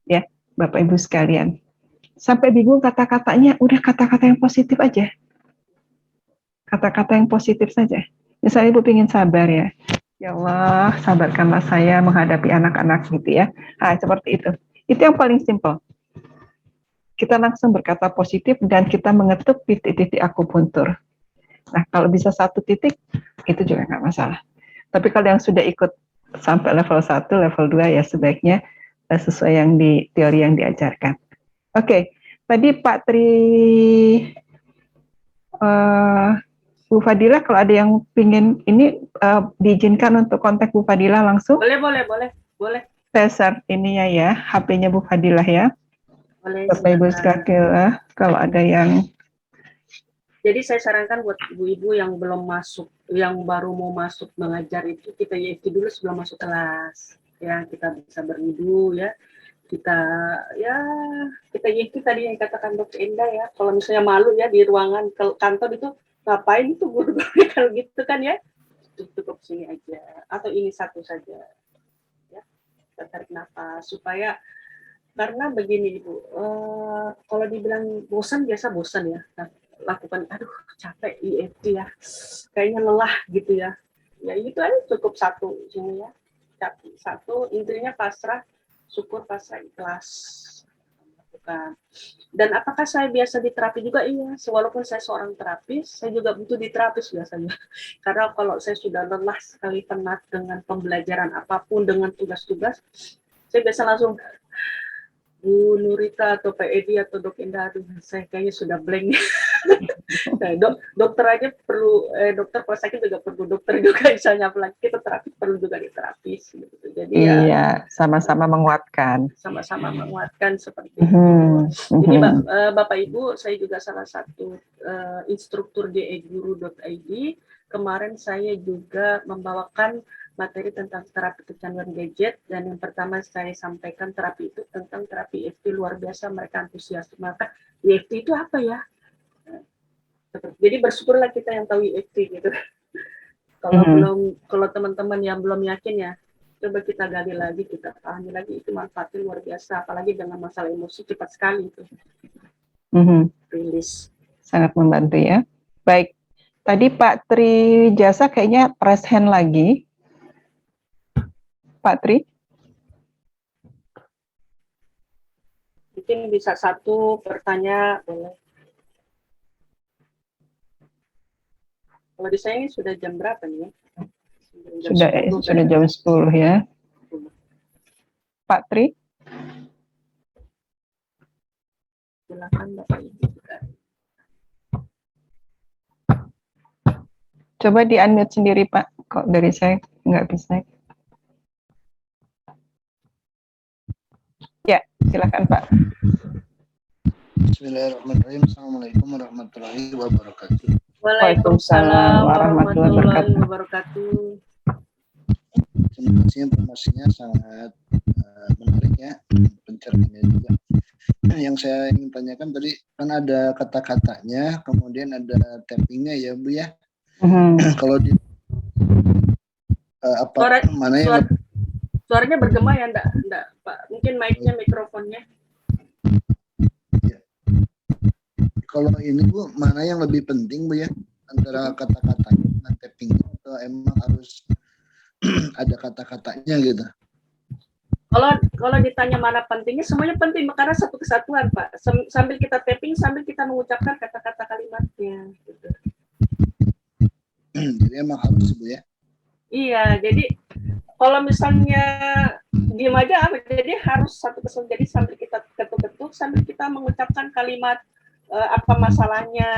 Ya, Bapak Ibu sekalian. Sampai bingung kata-katanya, udah kata-kata yang positif aja. Kata-kata yang positif saja. Misalnya Ibu ingin sabar ya. Ya Allah, sabarkanlah saya menghadapi anak-anak gitu ya. Nah, seperti itu. Itu yang paling simpel. Kita langsung berkata positif dan kita mengetuk titik-titik akupuntur. Nah, kalau bisa 1 titik, itu juga nggak masalah. Tapi kalau yang sudah ikut sampai level 1, level 2, ya sebaiknya sesuai yang di teori yang diajarkan. Oke, tadi Pak Bu Fadilah, kalau ada yang pingin ini diizinkan untuk kontak Bu Fadilah langsung. Boleh. Saya share ininya ya, HP-nya Bu Fadilah ya. Boleh. Bapak Ibu sekalian, kalau ada yang. Jadi saya sarankan buat ibu-ibu yang belum masuk, yang baru mau masuk mengajar itu, kita EFT dulu sebelum masuk kelas. Ya, kita bisa berwudu ya. kita ya kita itu tadi yang katakan Dr. Enda ya, kalau misalnya malu ya di ruangan kantor itu ngapain itu guru-guru kalau gitu kan ya, cukup sini aja atau ini satu saja ya, kita tarik nafas supaya, karena begini Ibu, kalau dibilang bosan biasa bosan ya, nah, lakukan aduh capek EFT ya, kayaknya lelah gitu ya, ya itu aja cukup satu sini ya, satu intinya pasrah, syukur, pasrah, ikhlas. Bukan. Dan apakah saya biasa diterapi juga? Iya, walaupun saya seorang terapis, saya juga butuh diterapis biasanya. Karena kalau saya sudah lelah sekali, penat dengan pembelajaran apapun, dengan tugas-tugas, saya biasa langsung, Bu Nurita atau Pak Edi atau Dok Enda, aduh, saya kayaknya sudah blank. Nah, dokter aja perlu, dokter kalau sakit juga perlu dokter juga, misalnya apalagi kita terapis perlu juga diterapis. Gitu. Jadi iya, sama-sama menguatkan. Sama-sama menguatkan seperti itu. Jadi Bapak Ibu, saya juga salah satu instruktur di eguru.id. Kemarin saya juga membawakan materi tentang terapi kecanduan gadget, dan yang pertama saya sampaikan terapi itu tentang terapi EFT, luar biasa mereka antusias. Maka EFT itu apa ya? Jadi bersyukurlah kita yang tahu EFT gitu. Kalau teman-teman yang belum yakin ya, coba kita gali lagi, kita pahami lagi, itu manfaatnya luar biasa, apalagi dengan masalah emosi cepat sekali itu. Rilis. Sangat membantu ya. Baik, tadi Pak Tri Jasa kayaknya raise hand lagi. Pak Tri? Mungkin bisa satu pertanyaan, boleh. Kalau di saya ini sudah jam berapa nih ya? Sudah jam 10 ya. Pak Tri? Silakan Bapak Ibu. Coba di-unmute sendiri Pak. Kok dari saya nggak bisa? Ya, silakan Pak. Bismillahirrahmanirrahim. Assalamualaikum warahmatullahi wabarakatuh. Waalaikumsalam warahmatullahi wabarakatuh. Terima kasih, informasinya sangat menarik ya, pencerahannya juga. Yang saya ingin tanyakan tadi kan ada kata-katanya, kemudian ada tappingnya ya Bu ya. Kalau di mana yang suaranya bergema ya, enggak Pak, mungkin mic-nya, mikrofonnya. Ya. Kalau ini Bu, mana yang lebih penting Bu ya, antara kata-katanya dan tappingnya, atau emang harus ada kata-katanya gitu? Kalau ditanya mana pentingnya, semuanya penting karena satu kesatuan Pak. Sambil kita tapping, sambil kita mengucapkan kata-kata kalimatnya. Gitu. Jadi emang harus Bu ya? Iya, jadi kalau misalnya diem aja, jadi harus satu kesatuan. Jadi sambil kita ketuk-ketuk, sambil kita mengucapkan kalimat apa masalahnya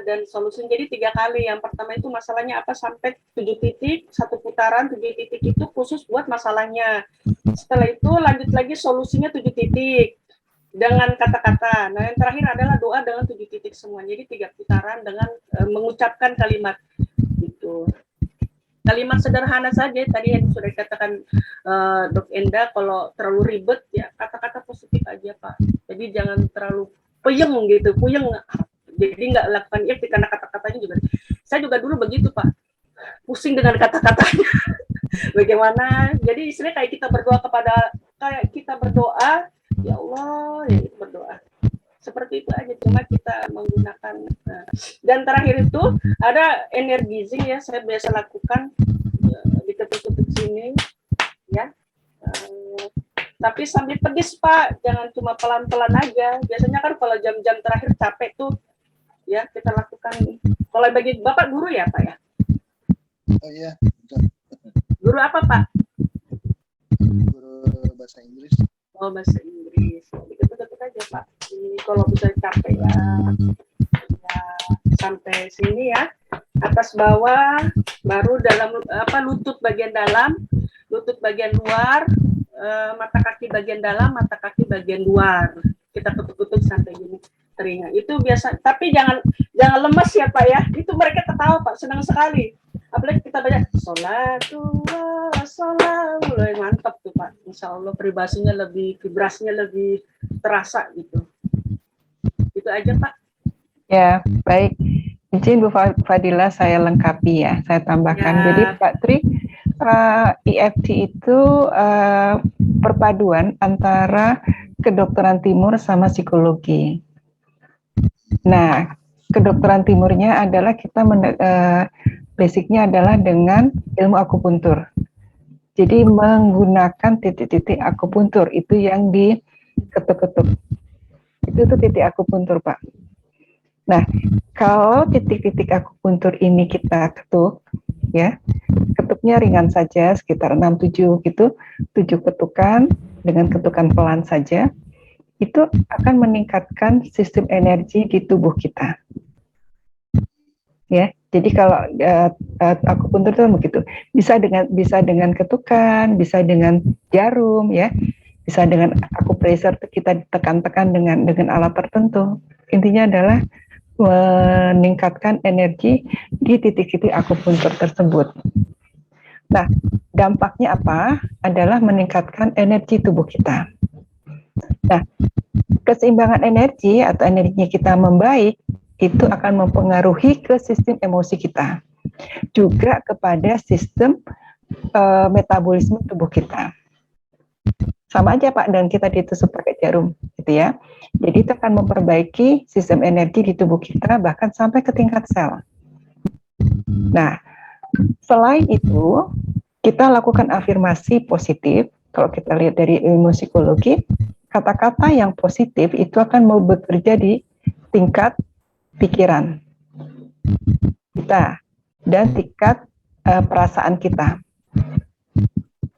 dan solusinya. Jadi 3 kali. Yang pertama itu masalahnya apa sampai 7 titik, 1 putaran 7 titik itu khusus buat masalahnya. Setelah itu lanjut lagi solusinya 7 titik dengan kata-kata. Nah yang terakhir adalah doa dengan 7 titik semua. Jadi 3 putaran dengan mengucapkan kalimat gitu. Kalimat sederhana saja tadi yang sudah dikatakan Dok Enda, kalau terlalu ribet ya kata-kata positif aja Pak. Jadi jangan terlalu puyeng, jadi nggak lakukan EFT karena kata-katanya juga. Saya juga dulu begitu Pak, pusing dengan kata-katanya. Bagaimana? Jadi istilahnya kayak kita berdoa, ya Allah, ya itu berdoa. Seperti itu aja, cuma kita menggunakan. Dan terakhir itu ada energizing ya, saya biasa lakukan diketuk-ketuk sini, ya. Tapi sambil pedis Pak, jangan cuma pelan-pelan aja. Biasanya kan kalau jam-jam terakhir capek tuh, ya kita lakukan. Kalau bagi Bapak guru ya Pak ya? Oh iya. Guru apa Pak? Guru bahasa Inggris. Oh bahasa Inggris. Diketuk-ketuk aja Pak. Ini kalau bisa capek ya sampai sini ya. Atas bawah, baru dalam lutut bagian dalam, lutut bagian luar. Mata kaki bagian dalam, mata kaki bagian luar. Kita ketuk-ketuk sampai gini telinga. Itu biasa, tapi jangan lemes ya Pak ya. Itu mereka ketawa Pak, senang sekali. Apalagi kita baca sholat, mantap tuh Pak. Insya Allah vibrasinya lebih terasa gitu. Itu aja Pak. Ya, baik. Izin Bu Fadila saya lengkapi ya, saya tambahkan. Ya. Jadi Pak Tri, EFT itu perpaduan antara kedokteran timur sama psikologi. Nah, kedokteran timurnya adalah kita basicnya adalah dengan ilmu akupuntur. Jadi menggunakan titik-titik akupuntur itu yang diketuk-ketuk. Itu tuh titik akupuntur, Pak. Nah, kalau titik-titik akupuntur ini kita ketuk, ya, ketuknya ringan saja, sekitar 6-7 gitu, 7 ketukan dengan ketukan pelan saja, itu akan meningkatkan sistem energi di tubuh kita. Ya, jadi kalau akupuntur itu begitu, bisa dengan ketukan, bisa dengan jarum, ya, bisa dengan akupressure kita tekan-tekan dengan alat tertentu. Intinya adalah meningkatkan energi di titik-titik akupuntur tersebut. Nah, dampaknya apa? Adalah meningkatkan energi tubuh kita. Nah, keseimbangan energi atau energinya kita membaik, itu akan mempengaruhi ke sistem emosi kita. Juga kepada sistem metabolisme tubuh kita. Sama aja Pak, dan kita ditusuk pakai jarum, gitu ya. Jadi itu akan memperbaiki sistem energi di tubuh kita, bahkan sampai ke tingkat sel. Nah, selain itu, kita lakukan afirmasi positif. Kalau kita lihat dari ilmu psikologi, kata-kata yang positif itu akan mau bekerja di tingkat pikiran kita dan tingkat perasaan kita.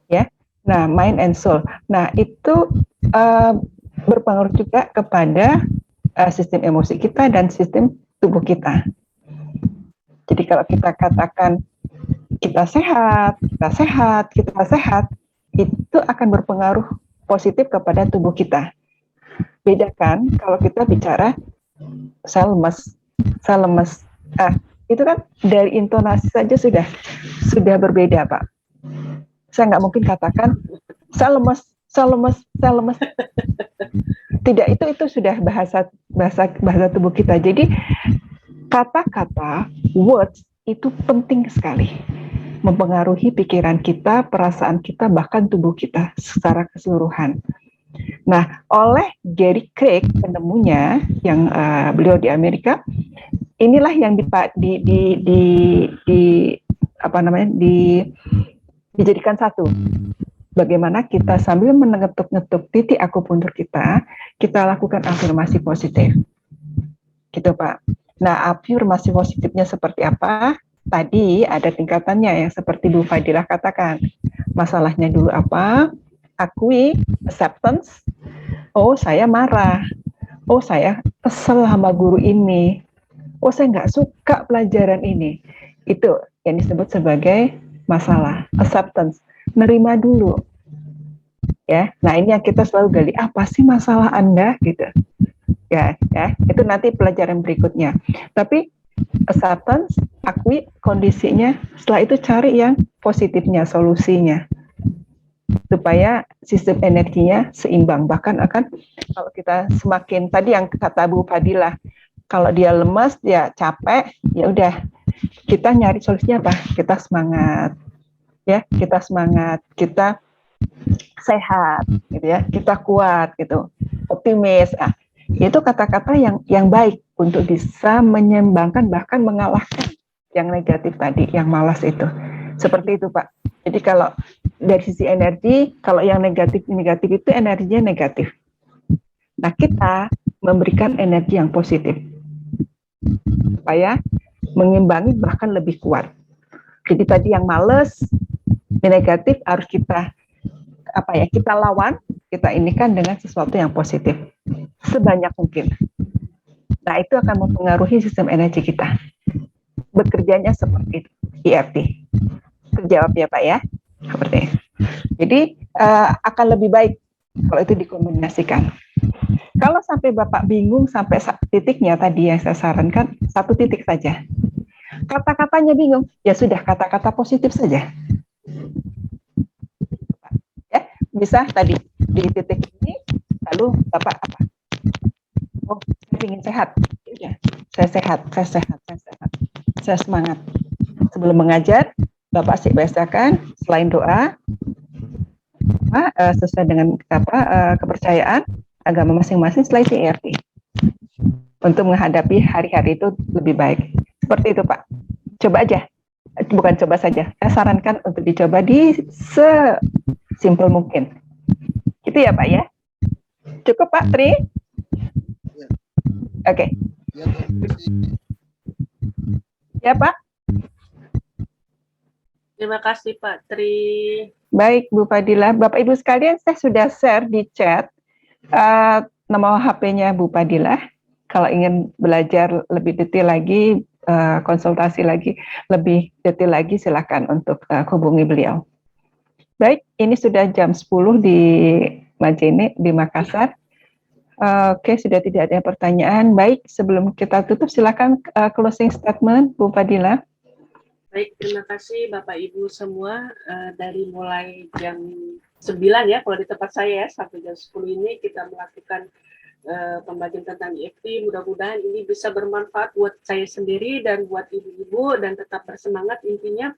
Ya. Nah, mind and soul. Nah, itu berpengaruh juga kepada sistem emosi kita dan sistem tubuh kita. Jadi kalau kita katakan kita sehat, itu akan berpengaruh positif kepada tubuh kita. Bedakan kalau kita bicara saya lemes. Itu kan dari intonasi saja sudah berbeda, Pak. Saya nggak mungkin katakan saya lemes. Tidak, itu sudah bahasa tubuh kita. Jadi kata-kata, words itu penting sekali, mempengaruhi pikiran kita, perasaan kita, bahkan tubuh kita secara keseluruhan. Nah, oleh Gary Craig, penemunya yang beliau di Amerika, inilah yang dijadikan satu. Bagaimana kita sambil mengetuk-ngetuk titik akupuntur kita lakukan afirmasi positif. Gitu, Pak. Nah, afirmasi positifnya seperti apa? Tadi ada tingkatannya yang seperti Bu Fadilah katakan. Masalahnya dulu apa? Akui, acceptance. Oh, saya marah. Oh, saya kesel sama guru ini. Oh, saya nggak suka pelajaran ini. Itu yang disebut sebagai masalah, acceptance. Nerima dulu. Ya, nah ini yang kita selalu gali, apa sih masalah Anda gitu. Ya, itu nanti pelajaran berikutnya. Tapi acceptance, akui kondisinya, setelah itu cari yang positifnya, solusinya. Supaya sistem energinya seimbang. Bahkan akan kalau kita semakin tadi yang kata Bu Fadilah, kalau dia lemas, dia capek, ya udah kita nyari solusinya apa? Kita semangat. Ya, kita semangat, kita sehat gitu ya, kita kuat gitu, optimis. Itu kata-kata yang baik untuk bisa menyeimbangkan bahkan mengalahkan yang negatif tadi, yang malas itu. Seperti itu, Pak. Jadi kalau dari sisi energi, kalau yang negatif itu energinya negatif. Nah, kita memberikan energi yang positif supaya mengimbangi bahkan lebih kuat. Jadi tadi yang malas, negatif harus kita lawan, kita inikan dengan sesuatu yang positif sebanyak mungkin. Nah, itu akan mempengaruhi sistem energi kita. Bekerjanya seperti itu, EFT. Terjawab ya Pak ya, seperti itu. Jadi akan lebih baik kalau itu dikombinasikan. Kalau sampai Bapak bingung sampai titiknya tadi yang saya sarankan, satu titik saja. kata-katanya bingung, ya sudah kata-kata positif saja. Ya, bisa tadi di titik ini, lalu Bapak apa? Oh, saya ingin sehat. Ya, saya sehat, saya semangat. Sebelum mengajar, Bapak sih biasakan selain doa, sesuai dengan kepercayaan agama masing-masing, setelah itu EFT untuk menghadapi hari-hari itu lebih baik. Seperti itu Pak. Coba aja, bukan coba saja. Saya sarankan untuk dicoba di sesimpel mungkin. Gitu ya Pak ya. Cukup Pak Tri? Ya. Oke. Ya, terima kasih. Ya Pak. Terima kasih Pak Tri. Baik Bu Fadila, Bapak Ibu sekalian, saya sudah share di chat nomor HP-nya Bu Fadila. Kalau ingin belajar lebih detail lagi, konsultasi lagi, lebih detail lagi, silakan untuk hubungi beliau. Baik, ini sudah jam 10 di Majene, di Makassar. Oke, sudah tidak ada pertanyaan. Baik, sebelum kita tutup, silakan closing statement Bu Fadila. Baik, terima kasih Bapak Ibu semua. Dari mulai jam 9 ya, kalau di tempat saya ya, sampai jam 10 ini kita melakukan pembagian tentang EFT. Mudah-mudahan ini bisa bermanfaat buat saya sendiri dan buat ibu-ibu, dan tetap bersemangat. Intinya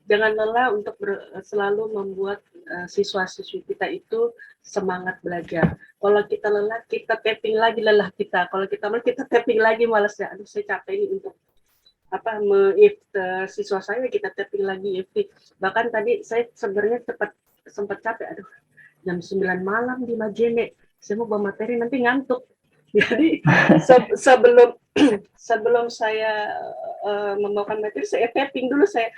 jangan lelah untuk selalu membuat siswa-siswi kita itu semangat belajar. Kalau kita lelah, kita tapping lagi lelah kita. Kalau kita malas, kita tapping lagi malasnya. Aduh, saya capek ini untuk siswa saya, kita tapping lagi EFT. Bahkan tadi saya sebenarnya sempat capek, aduh jam 9 malam di Majene, saya mau bawa materi nanti ngantuk. Jadi sebelum saya membawakan materi, saya tapping dulu, saya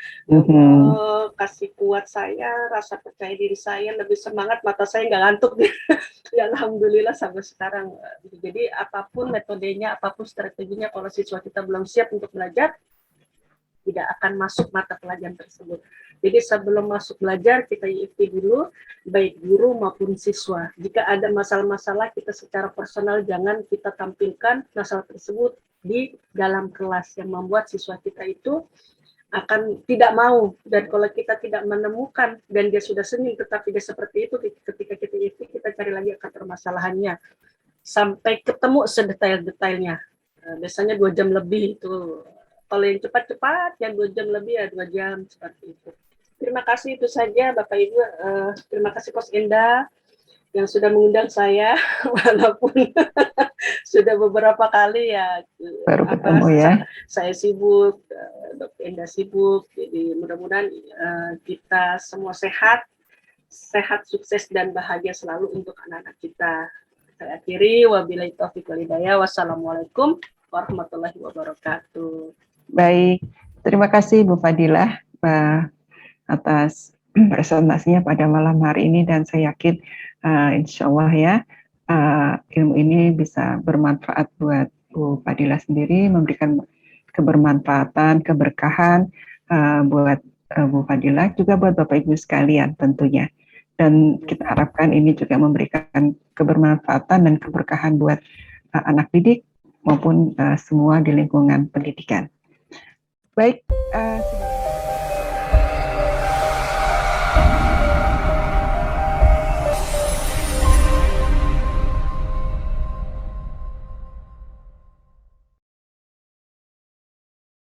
kasih kuat saya, rasa percaya diri saya, lebih semangat, mata saya nggak ngantuk. Ya alhamdulillah sampai sekarang. Jadi apapun metodenya, apapun strateginya, kalau siswa kita belum siap untuk belajar, tidak akan masuk mata pelajaran tersebut. Jadi sebelum masuk belajar, kita EFT dulu, baik guru maupun siswa. Jika ada masalah-masalah, kita secara personal jangan kita tampilkan masalah tersebut di dalam kelas, yang membuat siswa kita itu akan tidak mau. Dan kalau kita tidak menemukan dan dia sudah senyum tetapi dia seperti itu, ketika kita EFT, kita cari lagi akar permasalahannya sampai ketemu sedetail-detailnya. Biasanya 2 jam lebih itu. Kalau yang cepat-cepat, yang 2 jam lebih ya 2 jam, seperti itu. Terima kasih, itu saja Bapak Ibu. Terima kasih Coach Enda yang sudah mengundang saya, walaupun sudah beberapa kali ya. Baru ketemu ya. Saya sibuk, Dr. Enda sibuk. Jadi mudah-mudahan kita semua sehat, sukses dan bahagia selalu untuk anak-anak kita. Saya akhiri, wabillahi taufiq wal hidayah. Wassalamualaikum warahmatullahi wabarakatuh. Baik, terima kasih Bu Fadilah atas presentasinya pada malam hari ini, dan saya yakin insya Allah ya ilmu ini bisa bermanfaat buat Bu Fadilah sendiri, memberikan kebermanfaatan, keberkahan buat Bu Fadilah, juga buat Bapak Ibu sekalian tentunya. Dan kita harapkan ini juga memberikan kebermanfaatan dan keberkahan buat anak didik maupun semua di lingkungan pendidikan. Baik,